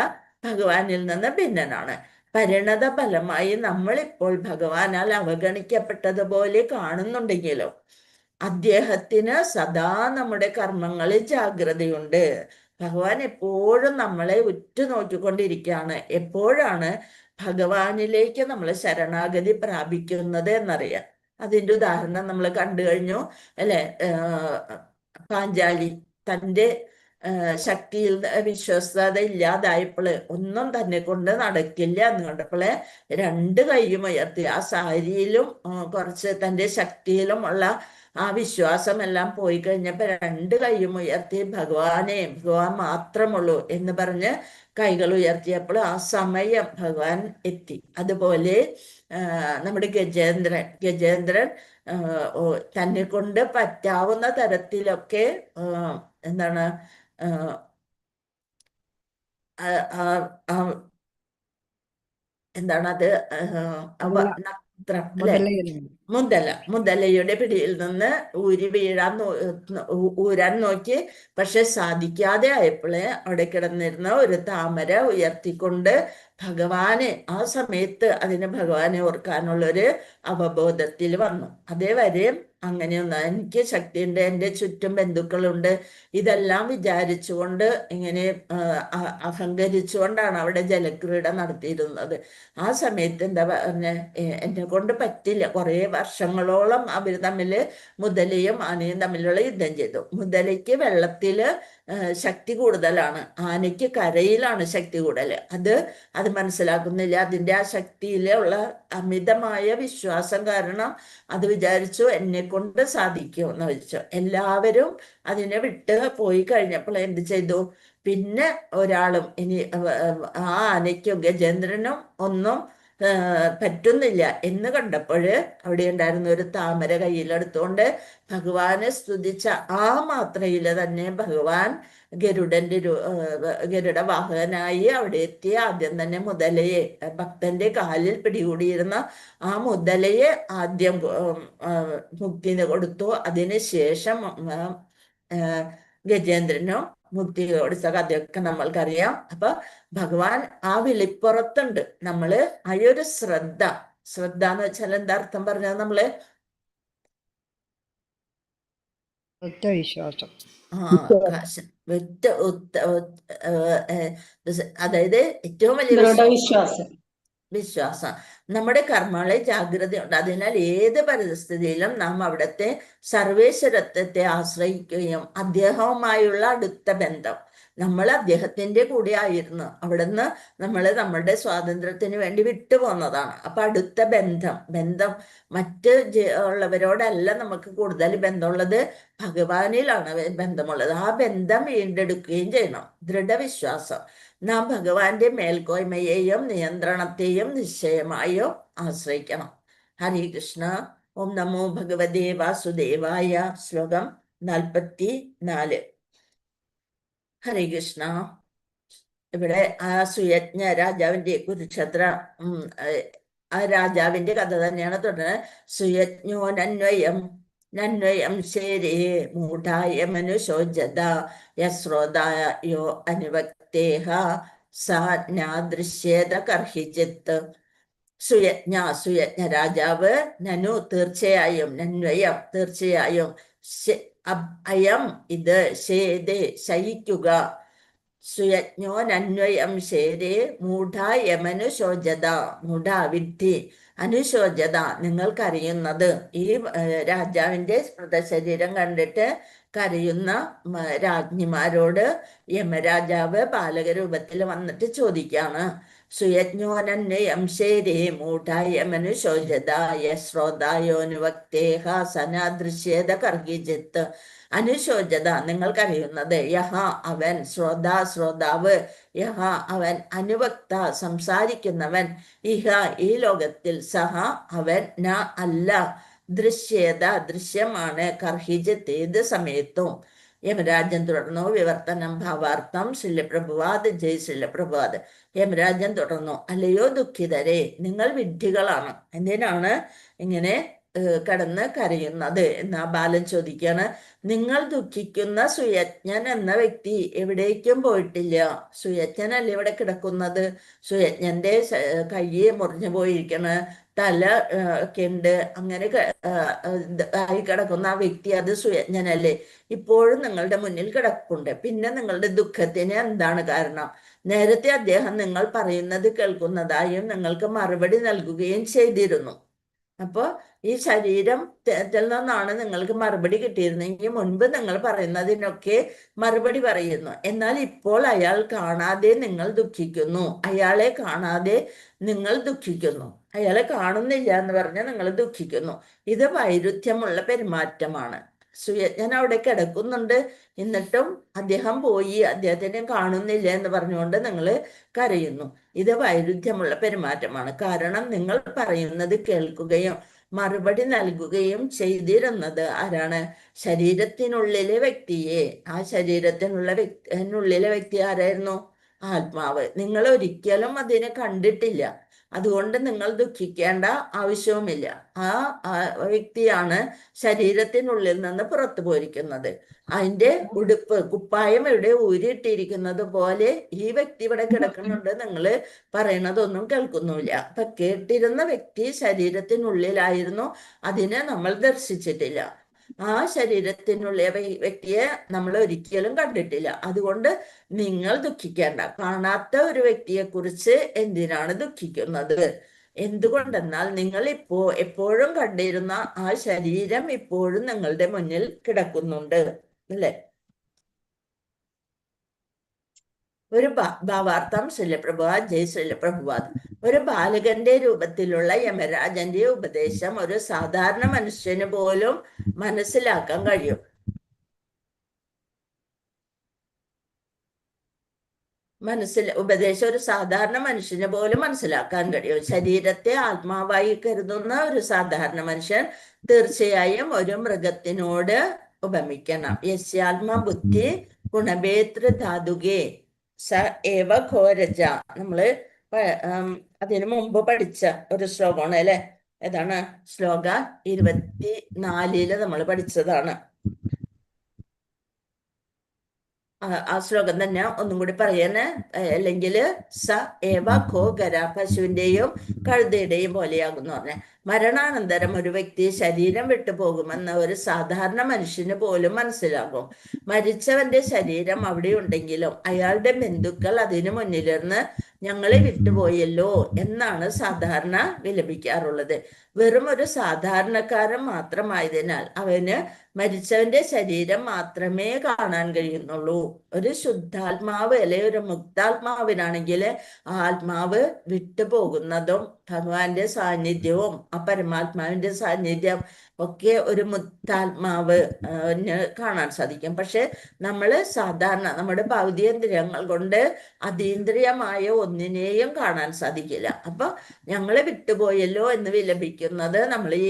ഭഗവാനിൽ നിന്ന് ഭിന്നനാണ്. പരിണത ഫലമായി നമ്മളിപ്പോൾ ഭഗവാനാൽ അവഗണിക്കപ്പെട്ടതുപോലെ കാണുന്നുണ്ടെങ്കിലും അദ്ദേഹത്തിന് സദാ നമ്മുടെ കർമ്മങ്ങളിൽ ജാഗ്രതയുണ്ട്. ഭഗവാൻ എപ്പോഴും നമ്മളെ ഉറ്റുനോക്കിക്കൊണ്ടിരിക്കുകയാണ്. എപ്പോഴാണ് ഭഗവാനിലേക്ക് നമ്മൾ ശരണാഗതി പ്രാപിക്കുന്നത് എന്നറിയാം. അതിൻ്റെ ഉദാഹരണം നമ്മൾ കണ്ടു കഴിഞ്ഞു അല്ലെ. പാഞ്ചാലി തൻ്റെ ശക്തിയിൽ വിശ്വസ്തത ഇല്ലാതായപ്പോള് ഒന്നും തന്നെ കൊണ്ട് നടക്കില്ല എന്ന് കണ്ടപ്പോള് 2 കൈയും ഉയർത്തി ആ സാരിയിലും കുറച്ച് തൻ്റെ ശക്തിയിലും ഉള്ള ആ വിശ്വാസമെല്ലാം പോയി കഴിഞ്ഞപ്പോൾ രണ്ട് കൈയും ഉയർത്തി ഭഗവാൻ മാത്രമുള്ളൂ എന്ന് പറഞ്ഞ് കൈകൾ ഉയർത്തിയപ്പോൾ ആ സമയം ഭഗവാൻ എത്തി. അതുപോലെ നമ്മുടെ ഗജേന്ദ്രൻ തന്നെ കൊണ്ട് പറ്റാവുന്ന തരത്തിലൊക്കെ എന്താണ് എന്താണ് നക്ത്രം അല്ലെ, മുതലയുടെ പിടിയിൽ നിന്ന് ഊരാൻ നോക്കി. പക്ഷെ സാധിക്കാതെ ആയപ്പോളെ അവിടെ കിടന്നിരുന്ന ഒരു താമര ഉയർത്തിക്കൊണ്ട് ഭഗവാനെ ആ സമയത്ത് ഭഗവാനെ ഓർക്കാനുള്ളൊരു അവബോധത്തിൽ വന്നു. അതേവരെ അങ്ങനെയൊന്നും എനിക്ക് ശക്തിയുണ്ട്, എൻ്റെ ചുറ്റും ബന്ധുക്കളുണ്ട്, ഇതെല്ലാം വിചാരിച്ചുകൊണ്ട് ഇങ്ങനെ അഹങ്കരിച്ചുകൊണ്ടാണ് അവിടെ ജലക്രീഡ നടത്തിയിരുന്നത്. ആ സമയത്ത് എന്താ പറഞ്ഞ, എന്നെ കൊണ്ട് പറ്റില്ല. കുറേ വർഷങ്ങളോളം അവർ തമ്മിൽ, മുതലയും ആനയും തമ്മിലുള്ള യുദ്ധം ചെയ്തു. മുതലയ്ക്ക് വെള്ളത്തിൽ ശക്തി കൂടുതലാണ്, ആനയ്ക്ക് കരയിലാണ് ശക്തി കൂടുതൽ. അത് മനസ്സിലാക്കുന്നില്ല. അതിൻ്റെ ആ ശക്തിയിലുള്ള അമിതമായ വിശ്വാസം കാരണം അത് വിചാരിച്ചു എന്നെ കൊണ്ട് സാധിക്കുമെന്ന് വെച്ചു. എല്ലാവരും അതിനെ വിട്ട് പോയി കഴിഞ്ഞപ്പോൾ എന്ത് ചെയ്തു, പിന്നെ ഒരാളും ഇനി ആ ആനയ്ക്കും ഗജേന്ദ്രനും ഒന്നും പറ്റുന്നില്ല എന്ന് കണ്ടപ്പോൾ അവിടെ ഉണ്ടായിരുന്ന ഒരു താമര കയ്യിലെടുത്തുകൊണ്ട് ഭഗവാനെ സ്തുതിച്ച ആ മാത്രയിൽ തന്നെ ഭഗവാൻ ഗരുഡ വാഹകനായി അവിടെ എത്തി. ആദ്യം തന്നെ മുതലയെ, ഭക്തന്റെ കാലിൽ പിടികൂടിയിരുന്ന ആ മുതലയെ ആദ്യം മുക്തി കൊടുത്തു. അതിനുശേഷം ഗജേന്ദ്രനും മുക്തി കൊടുത്ത കഥയൊക്കെ നമ്മൾക്കറിയാം. അപ്പൊ ഭഗവാൻ ആ വിളിപ്പുറത്തുണ്ട്. നമ്മള് ആ ഒരു ശ്രദ്ധ എന്ന് വെച്ചാൽ എന്താ അർത്ഥം പറഞ്ഞാൽ, നമ്മള് വിശ്വാസം, അതായത് ഏറ്റവും വലിയ വിശ്വാസം. നമ്മുടെ കർമ്മങ്ങളെ ജാഗ്രതയുണ്ട്. അതിനാൽ ഏത് പരിസ്ഥിതിയിലും നാം അവിടുത്തെ സർവേശ്വരത്വത്തെ ആശ്രയിക്കുകയും അദ്ദേഹവുമായുള്ള അടുത്ത ബന്ധം, നമ്മൾ അദ്ദേഹത്തിൻ്റെ കൂടെ ആയിരുന്നു. അവിടുന്ന് നമ്മൾ നമ്മളുടെ സ്വാതന്ത്ര്യത്തിന് വേണ്ടി വിട്ടുപോന്നതാണ്. അപ്പൊ അടുത്ത ബന്ധം മറ്റ് ഉള്ളവരോടല്ല നമുക്ക് കൂടുതൽ ബന്ധമുള്ളത്, ഭഗവാനിലാണ് ബന്ധമുള്ളത്. ആ ബന്ധം വീണ്ടെടുക്കുകയും ചെയ്യണം. ദൃഢവിശ്വാസം. നാം ഭഗവാന്റെ മേൽക്കോയ്മയെയും നിയന്ത്രണത്തെയും നിശ്ചയമായും ആശ്രയിക്കണം. ഹരേ കൃഷ്ണ. ഓം നമോ ഭഗവതേ വാസുദേവായ. ശ്ലോകം 44. ഹരേ കൃഷ്ണ. ഇവിടെ ആ സുയജ്ഞ രാജാവിന്റെ കുരുക്ഷേത്ര ആ രാജാവിന്റെ കഥ തന്നെയാണ് തുടരുന്നത്. സുയജ്ഞോ നന്വയം ശേരേ മൂഢായ മനുഷോജത യശ്രോതായോ അനുവക്തേഹ സാദൃശ്യേത കർഹിച്ചിത്ത്. സുയജ്ഞ രാജാവ്, നനു തീർച്ചയായും, നന്വയം തീർച്ചയായും, അയം ഇത്, ശേദേ ശയിക്കുക, സുയജ്ഞോ നന്വയം ശേരേ മൂഢായമനുശോചത, മൂഢാവിദ്ധി, അനുശോചത നിങ്ങൾ കരയുന്നത്. ഈ രാജാവിന്റെ മൃതശരീരം കണ്ടിട്ട് കരയുന്ന രാജ്ഞിമാരോട് യമരാജാവ് ബാലകരൂപത്തിൽ വന്നിട്ട് ചോദിക്കാണ്. സുയജ്ഞോനന്വയം ശേരേ മൂഢായമനുശോചത യശ്രോതായോനുവക്തേഹ സനാദൃശ്യേത കർഹിജിത്ത്. അനുശോചത നിങ്ങൾക്കറിയുന്നത്, യഹ അവൻ, ശ്രോതാവ്, യഹ അവൻ, അനുവക്ത സംസാരിക്കുന്നവൻ, ഇഹ ഈ ലോകത്തിൽ, സഹ അവൻ, ന അല്ല, ദൃശ്യേത ദൃശ്യമാണ്, കർഹിജിത്ത് ഏത് സമയത്തും. യമരാജൻ തുടർന്നു. വിവർത്തനം ഭാവാർത്ഥം. ശില്യപ്രഭുവാദ്. ജയ് ശില്യപ്രഭുവാദ്. യമരാജൻ തുടർന്നു. അല്ലയോ ദുഃഖിതരെ, നിങ്ങൾ വിഡ്ഢികളാണ്. എന്തിനാണ് ഇങ്ങനെ കടന്ന് കരയുന്നത് എന്ന് ആ ബാലൻ ചോദിക്കാണ്. നിങ്ങൾ ദുഃഖിക്കുന്ന സുയജ്ഞൻ എന്ന വ്യക്തി എവിടേക്കും പോയിട്ടില്ല. സുയജ്ഞനല്ലേ ഇവിടെ കിടക്കുന്നത്. സുയജ്ഞന്റെ കൈ മുറിഞ്ഞു പോയിരിക്കണ, തല ഒക്കെ ഉണ്ട്, അങ്ങനെ ആയി കിടക്കുന്ന ആ വ്യക്തി, അത് സുയജ്ഞനല്ലേ, ഇപ്പോഴും നിങ്ങളുടെ മുന്നിൽ കിടപ്പുണ്ട്. പിന്നെ നിങ്ങളുടെ ദുഃഖത്തിന് എന്താണ് കാരണം? നേരത്തെ അദ്ദേഹം നിങ്ങൾ പറയുന്നത് കേൾക്കുന്നതായും നിങ്ങൾക്ക് മറുപടി നൽകുകയും ചെയ്തിരുന്നു. അപ്പോൾ ഈ ശരീരത്തിൽ നിന്നാണ് നിങ്ങൾക്ക് മറുപടി കിട്ടിയിരുന്നെങ്കിൽ മുൻപ് നിങ്ങൾ പറയുന്നതിനൊക്കെ മറുപടി പറയുന്നു. എന്നാൽ ഇപ്പോൾ അയാൾ കാണാതെ നിങ്ങൾ ദുഃഖിക്കുന്നു, അയാളെ കാണാതെ നിങ്ങൾ ദുഃഖിക്കുന്നു. അയാളെ കാണുന്നില്ല എന്ന് പറഞ്ഞ് നിങ്ങൾ ദുഃഖിക്കുന്നു. ഇത് വൈരുദ്ധ്യമുള്ള പെരുമാറ്റമാണ്. സുയജ്ഞൻ അവിടെ കിടക്കുന്നുണ്ട്, എന്നിട്ടും അദ്ദേഹം പോയി, അദ്ദേഹത്തിനെ കാണുന്നില്ല എന്ന് പറഞ്ഞുകൊണ്ട് നിങ്ങൾ കരയുന്നു. ഇത് വൈരുദ്ധ്യമുള്ള പെരുമാറ്റമാണ്. കാരണം നിങ്ങൾ പറയുന്നത് കേൾക്കുകയും മറുപടി നൽകുകയും ചെയ്തിരുന്നത് ആരാണ്? ശരീരത്തിനുള്ളിലെ വ്യക്തിയെ. ആ ശരീരത്തിനുള്ളിലെ വ്യക്തി ആരായിരുന്നു? ആത്മാവ്. നിങ്ങൾ ഒരിക്കലും അതിനെ കണ്ടിട്ടില്ല, അതുകൊണ്ട് നിങ്ങൾ ദുഃഖിക്കേണ്ട ആവശ്യവുമില്ല. ആ വ്യക്തിയാണ് ശരീരത്തിനുള്ളിൽ നിന്ന് പുറത്തു പോയിരിക്കുന്നത്. അതിന്റെ ഉടുപ്പ് കുപ്പായം ഇവിടെ ഊരിയിട്ടിരിക്കുന്നത് പോലെ ഈ വ്യക്തി ഇവിടെ കിടക്കുന്നുണ്ട്. നിങ്ങൾ പറയണതൊന്നും കേൾക്കുന്നില്ല. അപ്പൊ കേട്ടിരുന്ന വ്യക്തി ശരീരത്തിനുള്ളിലായിരുന്നു, അതിനെ നമ്മൾ ദർശിച്ചിട്ടില്ല. ആ ശരീരത്തിനുള്ള വ്യക്തിയെ നമ്മൾ ഒരിക്കലും കണ്ടിട്ടില്ല. അതുകൊണ്ട് നിങ്ങൾ ദുഃഖിക്കേണ്ട. കാണാത്ത ഒരു വ്യക്തിയെ കുറിച്ച് എന്തിനാണ് ദുഃഖിക്കുന്നത്? എന്തുകൊണ്ടെന്നാൽ നിങ്ങൾ എപ്പോഴും കണ്ടിരുന്ന ആ ശരീരം ഇപ്പോഴും നിങ്ങളുടെ മുന്നിൽ കിടക്കുന്നുണ്ട്, അല്ലേ? ഒരു ഭാവാർത്ഥം ശ്രീലപ്രഭുവാദ്. ജയ് ശ്രീലപ്രഭുവാദ്. ഒരു ബാലകന്റെ രൂപത്തിലുള്ള യമരാജന്റെ ഉപദേശം ഒരു സാധാരണ മനുഷ്യന് പോലും മനസ്സിലാക്കാൻ കഴിയും. ഉപദേശം ഒരു സാധാരണ മനുഷ്യന് പോലും മനസ്സിലാക്കാൻ കഴിയും. ശരീരത്തെ ആത്മാവായി കരുതുന്ന ഒരു സാധാരണ മനുഷ്യൻ തീർച്ചയായും ഒരു മൃഗത്തിനോട് ഉപമിക്കണം. യസ്യാത്മ ബുദ്ധി ഗുണഭേതൃ ധാതുകേ സ ഏവ ഘോരജ. നമ്മള് അതിനു മുമ്പ് പഠിച്ച ഒരു ശ്ലോകമാണ്, അല്ലെ? ഏതാണ് ശ്ലോക 24 നമ്മൾ പഠിച്ചതാണ്. ആ ശ്ലോകം തന്നെ ഒന്നും കൂടി പറയാന്, അല്ലെങ്കിൽ സ ഏവ ഖോ ഗര, പശുവിന്റെയും കഴുതയുടെയും പോലെയാകുന്നു പറഞ്ഞ. മരണാനന്തരം ഒരു വ്യക്തി ശരീരം വിട്ടുപോകുമെന്ന് ഒരു സാധാരണ മനുഷ്യന് പോലും മനസ്സിലാകും. മരിച്ചവന്റെ ശരീരം അവിടെ ഉണ്ടെങ്കിലും അയാളുടെ ബന്ധുക്കൾ അതിനു മുന്നിലിരുന്ന് ഞങ്ങളെ വിട്ടുപോയല്ലോ എന്നാണ് സാധാരണ വിലപിക്കാറുള്ളത്. വെറും ഒരു സാധാരണക്കാരൻ മാത്രമായതിനാൽ അവന് മരിച്ചവന്റെ ശരീരം മാത്രമേ കാണാൻ കഴിയുന്നുള്ളൂ. ഒരു ശുദ്ധാത്മാവ് അല്ലെ ഒരു മുക്താത്മാവിനാണെങ്കിൽ ആത്മാവ് വിട്ടുപോകുന്നതും ഭഗവാന്റെ സാന്നിധ്യവും ആ പരമാത്മാവിന്റെ സാന്നിധ്യം ഒക്കെ ഒരു മുക്താത്മാവ് കാണാൻ സാധിക്കും. പക്ഷെ നമ്മൾ സാധാരണ നമ്മുടെ ഭൗതികേന്ദ്രിയങ്ങൾ കൊണ്ട് അതീന്ദ്രിയമായ ഒന്നിനെയും കാണാൻ സാധിക്കില്ല. അപ്പൊ ഞങ്ങളെ വിട്ടുപോയല്ലോ എന്ന് വിലപിക്കുന്നത് നമ്മൾ ഈ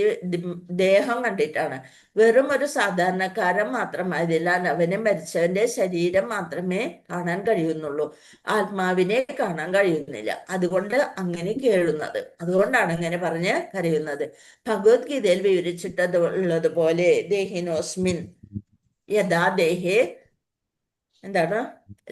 ദേഹം കണ്ടിട്ടാണ്. വെറും ഒരു സാധാരണക്കാരൻ മാത്രമായതിനാൽ അവന് മരിച്ചവന്റെ ശരീരം മാത്രമേ കാണാൻ കഴിയുന്നുള്ളൂ, ആത്മാവിനെ കാണാൻ കഴിയുന്നില്ല. അതുകൊണ്ട് അങ്ങനെ കേഴുന്നത്, അതുകൊണ്ടാണ് അങ്ങനെ പറഞ്ഞ് കരയുന്നത്. ഭഗവത്ഗീതയിൽ വിവരിച്ചിട്ടുള്ളതുപോലെ ദേഹിനോസ്മിൻ യഥാ ദേഹേ, എന്താണ്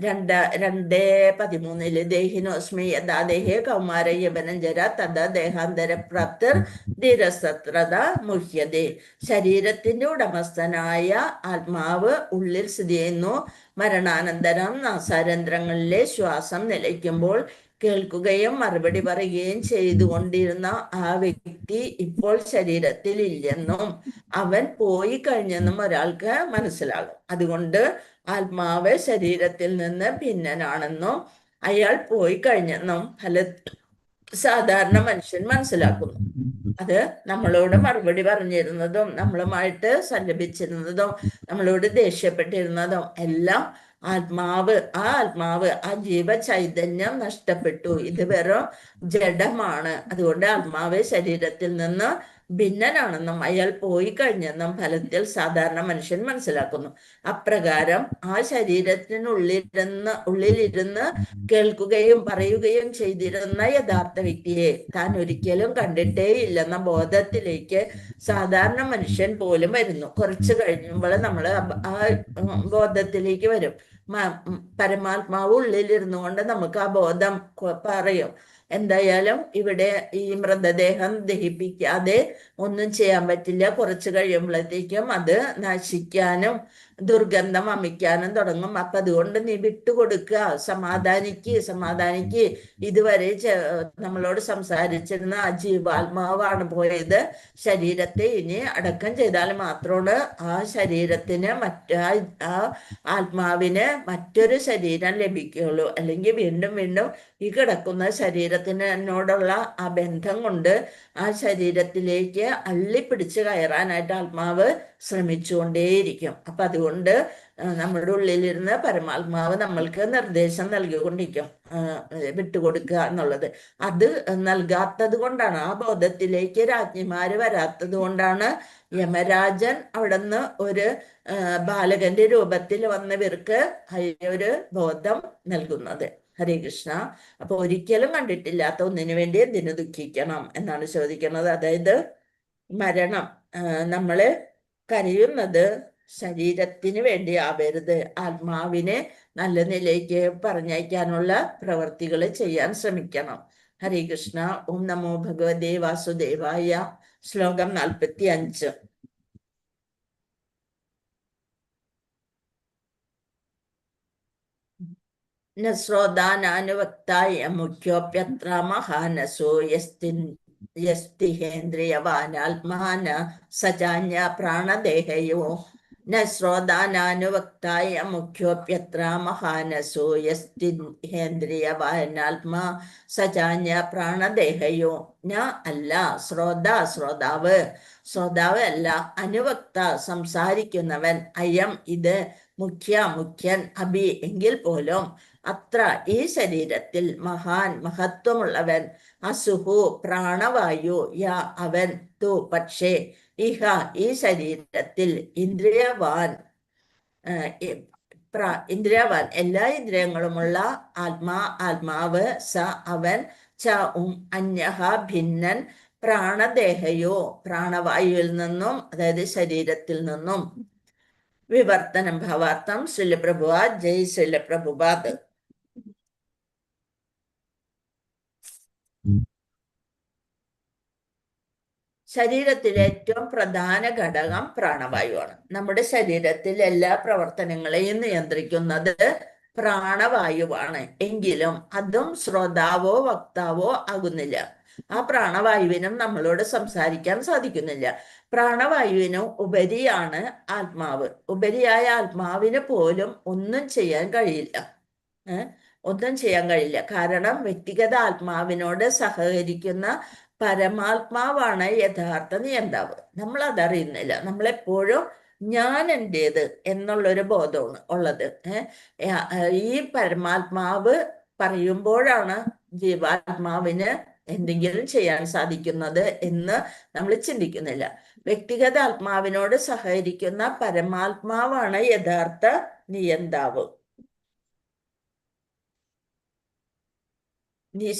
2:13 ദേഹിനോസ്മി യഥാ ദേഹേ കൗമാര യവനഞ്ജര തഥാ ദേഹാന്തര പ്രാപ്തർ ധീരസത്രത മുഹ്യതേ. ശരീരത്തിന്റെ ഉടമസ്ഥനായ ആത്മാവ് ഉള്ളിൽ സ്ഥിതി ചെയ്യുന്നു. മരണാനന്തരം നാസാരന്ധ്രങ്ങളിലെ ശ്വാസം നിലയ്ക്കുമ്പോൾ കേൾക്കുകയും മറുപടി പറയുകയും ചെയ്തുകൊണ്ടിരുന്ന ആ വ്യക്തി ഇപ്പോൾ ശരീരത്തിൽ ഇല്ലെന്നും അവൻ പോയി കഴിഞ്ഞെന്നും ഒരാൾക്ക് മനസ്സിലാകും. അതുകൊണ്ട് ആത്മാവ് ശരീരത്തിൽ നിന്ന് ഭിന്നനാണെന്നും അയാൾ പോയി കഴിഞ്ഞെന്നും സാധാരണ മനുഷ്യൻ മനസ്സിലാക്കുന്നു. അത് നമ്മളോട് മറുപടി പറഞ്ഞിരുന്നതും നമ്മളുമായിട്ട് സല്ലപിച്ചിരുന്നതും നമ്മളോട് ദേഷ്യപ്പെട്ടിരുന്നതും എല്ലാം ആത്മാവ്, ആ ജീവ ചൈതന്യം നഷ്ടപ്പെട്ടു. ഇത് വെറും ജഡമാണ്. അതുകൊണ്ട് ആത്മാവ് ശരീരത്തിൽ നിന്ന് ഭിന്നനാണെന്നും അയാൾ പോയി കഴിഞ്ഞെന്നും ഫലത്തിൽ സാധാരണ മനുഷ്യൻ മനസ്സിലാക്കുന്നു. അപ്രകാരം ആ ഉള്ളിലിരുന്ന് കേൾക്കുകയും പറയുകയും ചെയ്തിരുന്ന യഥാർത്ഥ വ്യക്തിയെ താൻ ഒരിക്കലും കണ്ടിട്ടേ ഇല്ലെന്ന ബോധത്തിലേക്ക് സാധാരണ മനുഷ്യൻ പോലും വരുന്നു. കുറച്ച് കഴിയുമ്പോൾ നമ്മൾ ആ ബോധത്തിലേക്ക് വരും. പരമാത്മാവ് ഉള്ളിലിരുന്നു കൊണ്ട് നമുക്ക് ആ ബോധം പറയും. എന്തായാലും ഇവിടെ ഈ മൃതദേഹം ദഹിപ്പിക്കാതെ ഒന്നും ചെയ്യാൻ പറ്റില്ല. കുറച്ച് കഴിയുമ്പോഴത്തേക്കും അത് നശിക്കാനും ദുർഗന്ധം വമിക്കാനും തുടങ്ങും. അപ്പൊ അതുകൊണ്ട് നീ വിട്ടുകൊടുക്കുക, സമാധാനിക്ക്. ഇതുവരെ നമ്മളോട് സംസാരിച്ചിരുന്ന ആ ജീവാത്മാവാണ് പോയത്. ശരീരത്തെ ഇനി അടക്കം ചെയ്താൽ മാത്രമാണ് ആ ശരീരത്തിന് ആ ആത്മാവിന് മറ്റൊരു ശരീരം ലഭിക്കുകയുള്ളൂ. അല്ലെങ്കിൽ വീണ്ടും ഈ കിടക്കുന്ന ശരീരത്തിൽ ശരീരത്തിനോടുള്ള ആ ബന്ധം കൊണ്ട് ആ ശരീരത്തിലേക്ക് അള്ളിപ്പിടിച്ച് കയറാനായിട്ട് ആത്മാവ് ശ്രമിച്ചുകൊണ്ടേയിരിക്കും. അപ്പൊ അതുകൊണ്ട് നമ്മുടെ ഉള്ളിലിരുന്ന് പരമാത്മാവ് നമ്മൾക്ക് നിർദ്ദേശം നൽകിക്കൊണ്ടിരിക്കും, വിട്ടുകൊടുക്കുക എന്നുള്ളത്. അത് നൽകാത്തത് കൊണ്ടാണ്, ആ ബോധത്തിലേക്ക് രാജ്ഞിമാര് വരാത്തത് കൊണ്ടാണ് യമരാജൻ അവിടുന്ന് ഒരു ബാലകന്റെ രൂപത്തിൽ വന്നവർക്ക് ഒരു ബോധം നൽകുന്നത്. ഹരേ കൃഷ്ണ. അപ്പൊ ഒരിക്കലും കണ്ടിട്ടില്ലാത്ത ഒന്നിനു വേണ്ടി എന്തിനു ദുഃഖിക്കണം എന്നാണ് ചോദിക്കുന്നത്. അതായത് മരണം, നമ്മള് കരയുന്നത് ശരീരത്തിന് വേണ്ടി ആവരുത്, ആത്മാവിനെ നല്ല നിലയ്ക്ക് പറഞ്ഞയക്കാനുള്ള പ്രവർത്തികൾ ചെയ്യാൻ ശ്രമിക്കണം. ഹരേ കൃഷ്ണ. ഓം നമോ ഭഗവതേ വാസുദേവായ. ശ്ലോകം 45. ന ശ്രോതാനാനുവക്തായ മുഖ്യോപ്യത്ര മഹാനസോ യസ്തിഹേന്ദ്രിയവാനാത്മാന സജാന്യ പ്രാണദേഹയോ. ന ശ്രോതാനാനുവക്തായ മുഖ്യോപ്യത്ര മഹാനസോ യസ്തിഹേന്ദ്രിയവാനാത്മാ സജാന്യ പ്രാണദേഹയോ. ന അല്ല, ശ്രോതാവ് അല്ല, അനുവക്ത സംസാരിക്കുന്നവൻ, അയം ഇത്, മുഖ്യൻ അഭി എങ്കിൽ പോലും, അത്ര ഈ ശരീരത്തിൽ, മഹത്വമുള്ളവൻ, അസുഹു പ്രാണവായു, യ അവൻ, തു പക്ഷേ, ഇഹ ഈ ശരീരത്തിൽ, ഇന്ദ്രിയവാൻ എല്ലാ ഇന്ദ്രിയങ്ങളുമുള്ള ആത്മാവ്, സ അവൻ, ച അന്യഹ ഭിന്നൻ, പ്രാണദേഹയോ പ്രാണവായുവിൽ നിന്നും, അതായത് ശരീരത്തിൽ നിന്നും. വിവർത്തനം ഭാവാർത്ഥം. ശ്രീല പ്രഭുപാദ്. ജയ് ശ്രീല പ്രഭുപാദ്. ശരീരത്തിലെ ഏറ്റവും പ്രധാന ഘടകം പ്രാണവായുവാണ്. നമ്മുടെ ശരീരത്തിൽ എല്ലാ പ്രവർത്തനങ്ങളെയും നിയന്ത്രിക്കുന്നത് പ്രാണവായുവാണ്. എങ്കിലും അതും ശ്രോതാവോ വക്താവോ ആകുന്നില്ല. ആ പ്രാണവായുവിനും നമ്മളോട് സംസാരിക്കാൻ സാധിക്കുന്നില്ല. പ്രാണവായുവിനും ഉപരിയാണ് ആത്മാവ്. ഉപരിയായ ആത്മാവിന് പോലും ഒന്നും ചെയ്യാൻ കഴിയില്ല. കാരണം വ്യക്തിഗത ആത്മാവിനോട് സഹകരിക്കുന്ന പരമാത്മാവാണ് യഥാർത്ഥ നിയന്താവ്. നമ്മൾ അതറിയുന്നില്ല. നമ്മളെപ്പോഴും ഞാൻ എൻ്റേത് എന്നുള്ളൊരു ബോധമാണ് ഉള്ളത്. ഈ പരമാത്മാവ് പറയുമ്പോഴാണ് ജീവാത്മാവിന് എന്തെങ്കിലും ചെയ്യാൻ സാധിക്കുന്നത് എന്ന് നമ്മൾ ചിന്തിക്കുന്നില്ല. വ്യക്തിഗത ആത്മാവിനോട് സഹകരിക്കുന്ന പരമാത്മാവാണ് യഥാർത്ഥ നിയന്താവ്.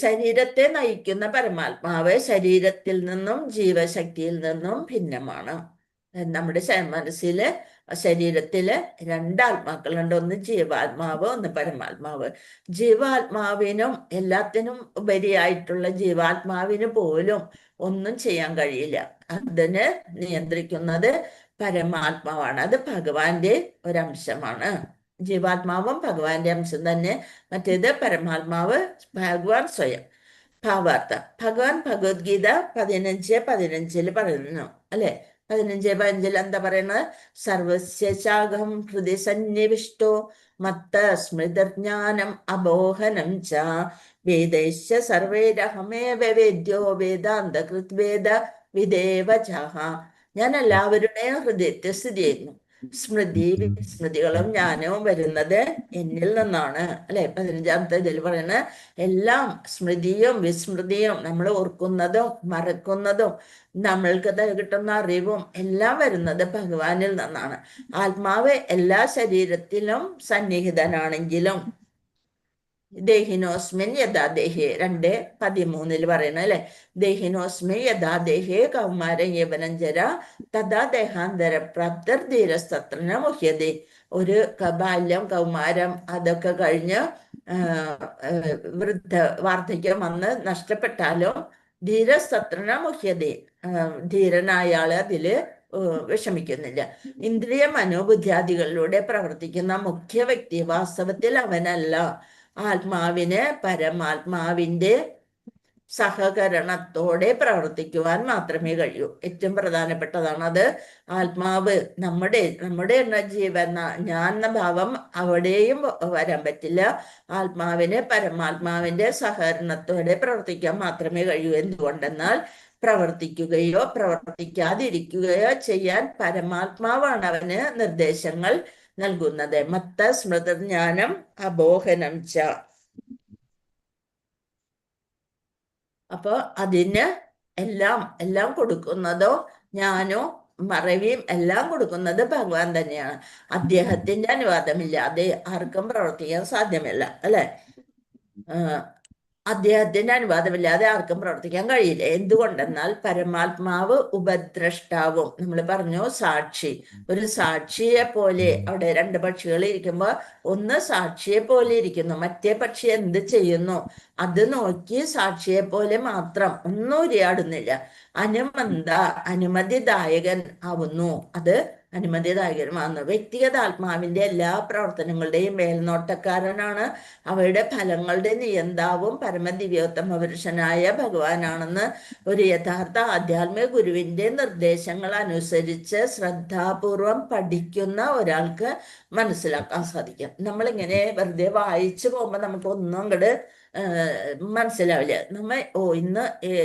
ശരീരത്തെ നയിക്കുന്ന പരമാത്മാവ് ശരീരത്തിൽ നിന്നും ജീവശക്തിയിൽ നിന്നും ഭിന്നമാണ്. നമ്മുടെ മനസ്സില് ശരീരത്തില് രണ്ടാത്മാക്കളുണ്ട്, ഒന്ന് ജീവാത്മാവ്, ഒന്ന് പരമാത്മാവ്. ജീവാത്മാവിനും എല്ലാത്തിനും ഉപരിയായിട്ടുള്ള ജീവാത്മാവിന് പോലും ഒന്നും ചെയ്യാൻ കഴിയില്ല. അതിനെ നിയന്ത്രിക്കുന്നത് പരമാത്മാവാണ്. അത് ഭഗവാന്റെ ഒരംശമാണ്. ജീവാത്മാവും ഭഗവാന്റെ അംശം തന്നെ. മറ്റേത് പരമാത്മാവ് ഭഗവാൻ സ്വയം. ഭാവാർത്ഥം. ഭഗവാൻ ഭഗവത്ഗീത 15:15 പറയുന്നു അല്ലെ? 15:15 എന്താ പറയുന്നത്? സർവസ്യ ശാഖം ഹൃദയ സന്നിവിഷ്ടോ മത്ത സ്മൃതിജ്ഞാനം അബോഹനം ച വേദൈശ്ച സർവൈരഹമേവ വേദ്യോ വേദാന്ത കൃത്വേദ വിദേവ ചഹ. ഞാൻ എല്ലാവരുടെയും ഹൃദയത്തെ സ്ഥിതി ചെയ്യുന്നു. സ്മൃതികളും ജ്ഞാനവും വരുന്നത് എന്നിൽ നിന്നാണ് അല്ലെ? 15-ാമത്തെ ഇതിൽ പറയുന്നത് എല്ലാം സ്മൃതിയും വിസ്മൃതിയും, നമ്മൾ ഓർക്കുന്നതും മറക്കുന്നതും നമ്മൾക്ക് കിട്ടുന്ന അറിവും എല്ലാം വരുന്നത് ഭഗവാനിൽ നിന്നാണ്. ആത്മാവ് എല്ലാ ശരീരത്തിലും സന്നിഹിതനാണെങ്കിലും ദേഹിനോസ്മിൻ യഥാദേഹേ 2:13 പറയണ അല്ലെ? ദേഹിനോസ്മിൻ യഥാദേഹേ കൗമാരം യവനഞ്ജര തഥാ ദേഹാന്തര പ്രാപ്തർ ധീരസ്തത്രന മുഹ്യതേ. ഒരു ബാല്യം, കൗമാരം അതൊക്കെ കഴിഞ്ഞ് വാർദ്ധക്യം വന്ന് നഷ്ടപ്പെട്ടാലും ധീരസ്തത്രന മുഹ്യതേ, ധീരനായ ആള് അതില് വിഷമിക്കുന്നില്ല. ഇന്ദ്രിയ മനോബുദ്ധ്യാദികളിലൂടെ പ്രവർത്തിക്കുന്ന മുഖ്യ വ്യക്തി വാസ്തവത്തിൽ അവനല്ല. ആത്മാവിന് പരമാത്മാവിന്റെ സഹകരണത്തോടെ പ്രവർത്തിക്കുവാൻ മാത്രമേ കഴിയൂ. ഏറ്റവും പ്രധാനപ്പെട്ടതാണ് അത്. ആത്മാവ് നമ്മുടെ എന്ന ജീവൻ ഞാൻ എന്ന ഭാവം അവിടെയും വരാൻ പറ്റില്ല. ആത്മാവിന് പരമാത്മാവിന്റെ സഹകരണത്തോടെ പ്രവർത്തിക്കാൻ മാത്രമേ കഴിയൂ. എന്തുകൊണ്ടെന്നാൽ പ്രവർത്തിക്കുകയോ പ്രവർത്തിക്കാതിരിക്കുകയോ ചെയ്യാൻ പരമാത്മാവാണ് അവന് നിർദ്ദേശങ്ങൾ നൽകുന്നത്. മത്ത സ്മൃതിജ്ഞാനം അബോഹനം ച. അപ്പൊ അതിന് എല്ലാം കൊടുക്കുന്നതോ ജ്ഞാനോ മറവിയും എല്ലാം കൊടുക്കുന്നത് ഭഗവാൻ തന്നെയാണ്. അദ്ദേഹത്തിന്റെ അനുവാദമില്ലാതെ ആർക്കും പ്രവർത്തിക്കാൻ സാധ്യമല്ല, അല്ലെ? അദ്ദേഹത്തിന്റെ അനുവാദമില്ലാതെ ആർക്കും പ്രവർത്തിക്കാൻ കഴിയില്ല. എന്തുകൊണ്ടെന്നാൽ പരമാത്മാവ് ഉപദ്രഷ്ടാവും. നമ്മൾ പറഞ്ഞു സാക്ഷി. ഒരു സാക്ഷിയെ പോലെ അവിടെ രണ്ട് പക്ഷികൾ ഇരിക്കുമ്പോൾ ഒന്ന് സാക്ഷിയെ പോലെ ഇരിക്കുന്നു, മറ്റേ പക്ഷി എന്ത് ചെയ്യുന്നു അത് നോക്കി സാക്ഷിയെ പോലെ മാത്രം ഒന്നും ഉരിയാടുന്നില്ല. അനുമതിദായകൻ ആവുന്നു. അത് അനുമതിദായകനുമാകുന്നു. വ്യക്തിഗത ആത്മാവിന്റെ എല്ലാ പ്രവർത്തനങ്ങളുടെയും മേൽനോട്ടക്കാരനാണ്. അവയുടെ ഫലങ്ങളുടെ നിയന്താവും പരമദിവ്യോത്തമ പുരുഷനായ ഭഗവാനാണെന്ന് ഒരു യഥാർത്ഥ ആധ്യാത്മിക ഗുരുവിന്റെ നിർദ്ദേശങ്ങൾ അനുസരിച്ച് ശ്രദ്ധാപൂർവം പഠിക്കുന്ന ഒരാൾക്ക് മനസ്സിലാക്കാൻ സാധിക്കും. നമ്മളിങ്ങനെ വെറുതെ വായിച്ചു പോകുമ്പോൾ നമുക്ക് ഒന്നും അങ്ങോട്ട് മനസ്സിലാവില്ല. ഇന്ന്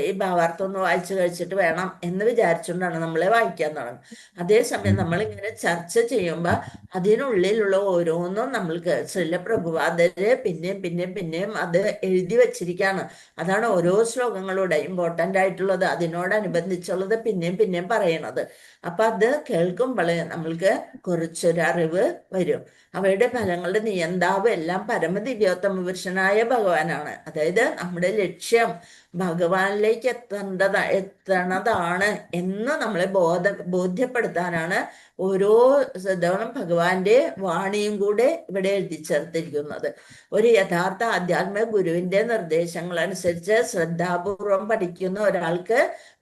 ഈ ഭാവാർത്ഥം ഒന്ന് വായിച്ചു കഴിച്ചിട്ട് വേണം എന്ന് വിചാരിച്ചുകൊണ്ടാണ് നമ്മളെ വായിക്കാൻ തുടങ്ങുന്നത്. അതേസമയം നമ്മളിങ്ങനെ ചർച്ച ചെയ്യുമ്പോൾ അതിനുള്ളിലുള്ള ഓരോന്നും നമ്മൾക്ക് ശ്രീല പ്രഭുപാദര് പിന്നെയും അത് എഴുതി വെച്ചിരിക്കുകയാണ്. അതാണ് ഓരോ ശ്ലോകങ്ങളുടെ ഇമ്പോർട്ടൻ്റ് ആയിട്ടുള്ളത്, അതിനോടനുബന്ധിച്ചുള്ളത് പിന്നെയും പറയണത്. അപ്പൊ അത് കേൾക്കുമ്പോൾ നമ്മൾക്ക് കുറച്ചൊരറിവ് വരും. അവയുടെ ഫലങ്ങളുടെ നിയന്താവ് എല്ലാം പരമദിവ്യോത്തമ പുരുഷനായ ഭഗവാനാണ്. അതായത് നമ്മുടെ ലക്ഷ്യം ഭഗവാനിലേക്ക് എത്തണതാണ് എന്ന് നമ്മളെ ബോധ്യപ്പെടുത്താനാണ് ഓരോ തവണ ഭഗവാന്റെ വാണിയും കൂടെ ഇവിടെ എഴുതി ചേർത്തിരിക്കുന്നത്. ഒരു യഥാർത്ഥ ആധ്യാത്മിക ഗുരുവിന്റെ നിർദ്ദേശങ്ങൾ അനുസരിച്ച് ശ്രദ്ധാപൂർവം പഠിക്കുന്ന ഒരാൾക്ക്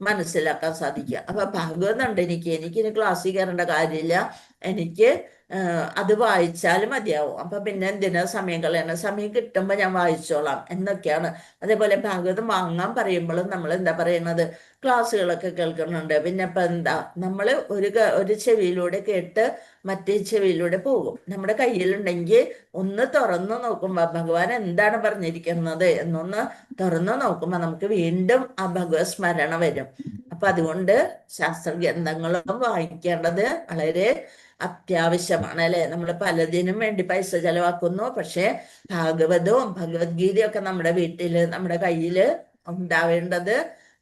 മനസ്സിലാക്കാൻ സാധിക്കുക. അപ്പൊ ഭാഗവതം ഉണ്ട് എനിക്കിനി ക്ലാസ്സിൽ കയറേണ്ട കാര്യമില്ല, എനിക്ക് അത് വായിച്ചാലും മതിയാവും. അപ്പൊ പിന്നെ എന്തിനാ സമയം കളയണം, സമയം കിട്ടുമ്പോൾ ഞാൻ വായിച്ചോളാം എന്നൊക്കെയാണ്. അതേപോലെ ഭാഗവതം വാങ്ങാൻ പറയുമ്പോഴും നമ്മൾ എന്താ പറയുന്നത്, ക്ലാസ്സുകളൊക്കെ കേൾക്കുന്നുണ്ട്. പിന്നെ ഇപ്പൊ എന്താ, നമ്മൾ ഒരു ചെവിയിലൂടെ കേട്ട് മറ്റേ ചെവിയിലൂടെ പോകും. നമ്മുടെ കയ്യിലുണ്ടെങ്കിൽ ഒന്ന് തുറന്നു നോക്കുമ്പോ ഭഗവാൻ എന്താണ് പറഞ്ഞിരിക്കുന്നത് എന്നൊന്ന് തുറന്നു നോക്കുമ്പോ നമുക്ക് വീണ്ടും ആ ഭഗവത് സ്മരണ വരും. അപ്പൊ അതുകൊണ്ട് ശാസ്ത്രഗ്രന്ഥങ്ങളും വായിക്കേണ്ടത് വളരെ അത്യാവശ്യമാണ്, അല്ലെ? നമ്മൾ പലതിനും വേണ്ടി പൈസ ചെലവാക്കുന്നു. പക്ഷെ ഭാഗവതവും ഭഗവത്ഗീതയും ഒക്കെ നമ്മുടെ വീട്ടില് നമ്മുടെ കയ്യില് ഉണ്ടാവേണ്ടത്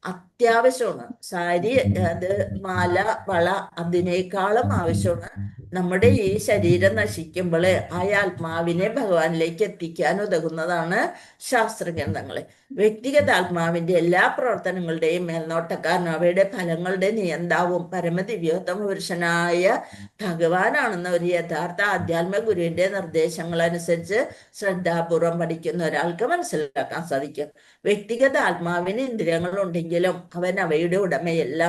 അത്യാവശ്യമാണ്. സാരി, അത് മാല, വള അതിനേക്കാളും ആവശ്യമാണ്. നമ്മുടെ ഈ ശരീരം നശിക്കുമ്പോൾ ആ ആത്മാവിനെ ഭഗവാനിലേക്ക് എത്തിക്കാൻ ഉതകുന്നതാണ് ശാസ്ത്രഗ്രന്ഥങ്ങള്. വ്യക്തിഗത ആത്മാവിന്റെ എല്ലാ പ്രവർത്തനങ്ങളുടെയും മേൽനോട്ടക്കാരനും അവയുടെ ഫലങ്ങളുടെ നിയന്താവും പരമദിവ്യോത്തമ പുരുഷനായ ഭഗവാനാണെന്ന ഒരു യഥാർത്ഥ ആധ്യാത്മിക ഗുരുവിന്റെ നിർദ്ദേശങ്ങൾ അനുസരിച്ച് ശ്രദ്ധാപൂർവം പഠിക്കുന്ന ഒരാൾക്ക് മനസ്സിലാക്കാൻ സാധിക്കും. വ്യക്തിഗത ആത്മാവിന് ഇന്ദ്രിയങ്ങളുണ്ടെങ്കിലും അവൻ അവയുടെ ഉടമയല്ല.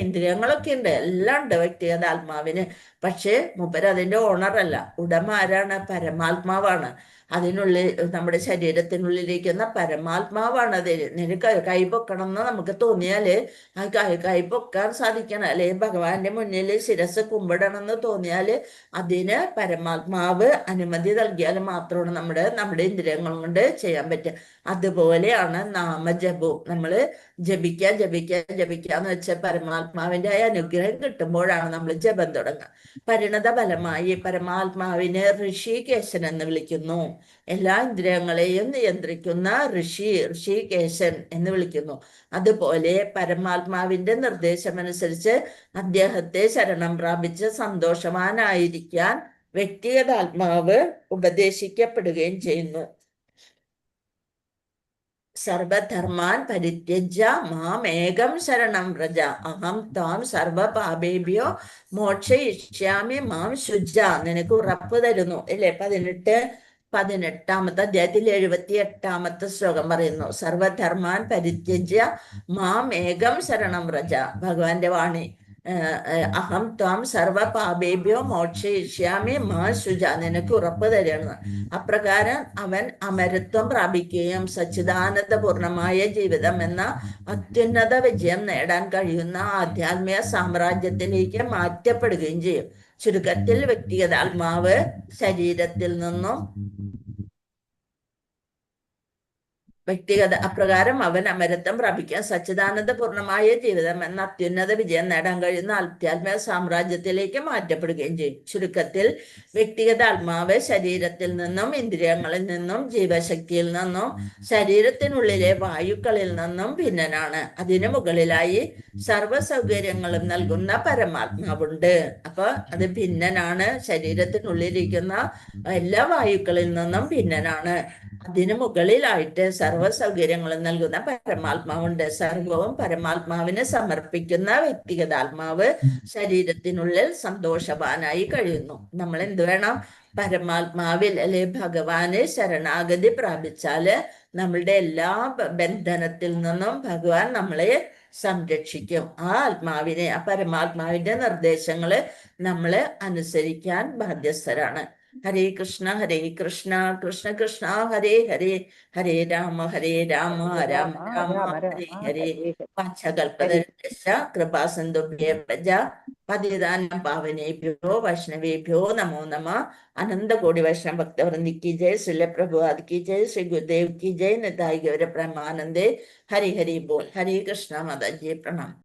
ഇന്ദ്രിയങ്ങളൊക്കെ ഉണ്ട്, എല്ലാം ഉണ്ട് വ്യക്തിഗത ആത്മാവിന്. പക്ഷെ മൂപ്പര് അതിന്റെ ഓണറല്ല. ഉടമ ആരാണ്? പരമാത്മാവാണ്. അതിനുള്ളിൽ നമ്മുടെ ശരീരത്തിനുള്ളിലിരിക്കുന്ന പരമാത്മാവാണ്. അത് നിനക്ക് കൈപൊക്കണം എന്ന് നമുക്ക് തോന്നിയാല് ആ കൈപൊക്കാൻ സാധിക്കണം, അല്ലെ? ഭഗവാന്റെ മുന്നിൽ ശിരസ് കുമ്പിടണം എന്ന് തോന്നിയാല് അതിന് പരമാത്മാവ് അനുമതി നൽകിയാൽ മാത്രമാണ് നമ്മുടെ ഇന്ദ്രിയങ്ങൾ കൊണ്ട് ചെയ്യാൻ പറ്റുക. അതുപോലെയാണ് നാമജപവും. നമ്മള് ജപിക്കാന്ന് വെച്ചാൽ പരമാത്മാവിന്റെ അനുഗ്രഹം കിട്ടുമ്പോഴാണ് നമ്മൾ ജപം തുടങ്ങുക. പരിണത ഫലമായി പരമാത്മാവിനെ ഋഷികേശൻ എന്ന് വിളിക്കുന്നു. എല്ലാ ഇന്ദ്രിയങ്ങളെയും നിയന്ത്രിക്കുന്ന ഋഷികേശൻ എന്ന് വിളിക്കുന്നു. അതുപോലെ പരമാത്മാവിന്റെ നിർദ്ദേശമനുസരിച്ച് അദ്ദേഹത്തെ ശരണം പ്രാപിച്ച് സന്തോഷവാനായിരിക്കാൻ വ്യക്തിഗത ആത്മാവ് ഉപദേശിക്കപ്പെടുകയും ചെയ്യുന്നു. സർവധർമാൻ പരിത്യജ്യ മാമേകം ശരണം വ്രജ അഹം താം സർവപാപേഭ്യോ മോക്ഷയിഷ്യാമി മാം ശുച. നിനക്ക് ഉറപ്പ് തരുന്നു, അല്ലേ? 18-ാമത്തെ അധ്യായത്തിൽ 78-ാമത്തെ ശ്ലോകം പറയുന്നു, സർവധർമാൻ പരിത്യജ്യ മാം ഏകം ശരണം വ്രജ. ഭഗവാന്റെ വാണി അഹം ത്വാം സർവ പാപേഭ്യോ മോക്ഷയിഷ്യാമി മാ ശുച, നിനക്ക് ഉറപ്പ് തരുന്നു. അപ്രകാരം അവൻ അമരത്വം പ്രാപിക്കുകയും സച്ചിദാനന്ദപൂർണമായ ജീവിതം എന്ന അത്യുന്നത വിജയം നേടാൻ കഴിയുന്ന ആധ്യാത്മിക സാമ്രാജ്യത്തിലേക്ക് മാറ്റപ്പെടുകയും ചെയ്യും. ചുരുക്കത്തിൽ വ്യക്തിഗത ആത്മാവ് ശരീരത്തിൽ നിന്നും അപ്രകാരം അവൻ അമരത്വം പ്രാപിക്കാൻ സച്ചിദാനന്ദ പൂർണമായ ജീവിതം എന്ന അത്യുന്നത വിജയം നേടാൻ കഴിയുന്ന ആധ്യാത്മിക സാമ്രാജ്യത്തിലേക്ക് മാറ്റപ്പെടുകയും ചെയ്യും. ചുരുക്കത്തിൽ വ്യക്തിഗത ആത്മാവ് ശരീരത്തിൽ നിന്നും ഇന്ദ്രിയങ്ങളിൽ നിന്നും ജീവശക്തിയിൽ നിന്നും ശരീരത്തിനുള്ളിലെ വായുക്കളിൽ നിന്നും ഭിന്നനാണ്. അതിനു മുകളിലായി സർവ്വ സൗകര്യങ്ങളും നൽകുന്ന പരമാത്മാവുണ്ട്. അപ്പൊ അത് ഭിന്നനാണ്. ശരീരത്തിനുള്ളിലിരിക്കുന്ന എല്ലാ വായുക്കളിൽ നിന്നും ഭിന്നനാണ്. അതിനു മുകളിലായിട്ട് സർവ്വ സൗകര്യങ്ങളും നൽകുന്ന പരമാത്മാവുണ്ട്. സർവവും പരമാത്മാവിന് സമർപ്പിക്കുന്ന വ്യക്തിഗത ആത്മാവ് ശരീരത്തിനുള്ളിൽ സന്തോഷവാനായി കഴിയുന്നു. നമ്മൾ എന്ത് വേണം? പരമാത്മാവിൽ അല്ലെ ഭഗവാന് ശരണാഗതി പ്രാപിച്ചാല് നമ്മളുടെ എല്ലാ ബന്ധനത്തിൽ നിന്നും ഭഗവാൻ നമ്മളെ സംരക്ഷിക്കും. ആ ആത്മാവിനെ, ആ പരമാത്മാവിന്റെ നിർദ്ദേശങ്ങള് നമ്മള് അനുസരിക്കാൻ ബാധ്യസ്ഥരാണ്. ഹരേ കൃഷ്ണ കൃഷ്ണ കൃഷ്ണ ഹരേ ഹരേ, ഹരേ രാമ രാമ രാമ ഹരേ ഹരേ. പാഞ്ചകൽപതരുശ്ച കൃപാസിന്ധുഭ്യേർഭജ പതിതാനം പാവനേഭ്യോ വൈഷ്ണവേഭ്യോ നമോ നമഃ. അനന്തകോടി വൈഷ്ണവ ഭക്തവൃന്ദി की जय, श्रील प्रभुपाद की जय, श्री गुरुदेव की जय, निताई गौर प्रेमानंदे. हरि हरि बोल. हरे कृष्णा माता जी, प्रणाम.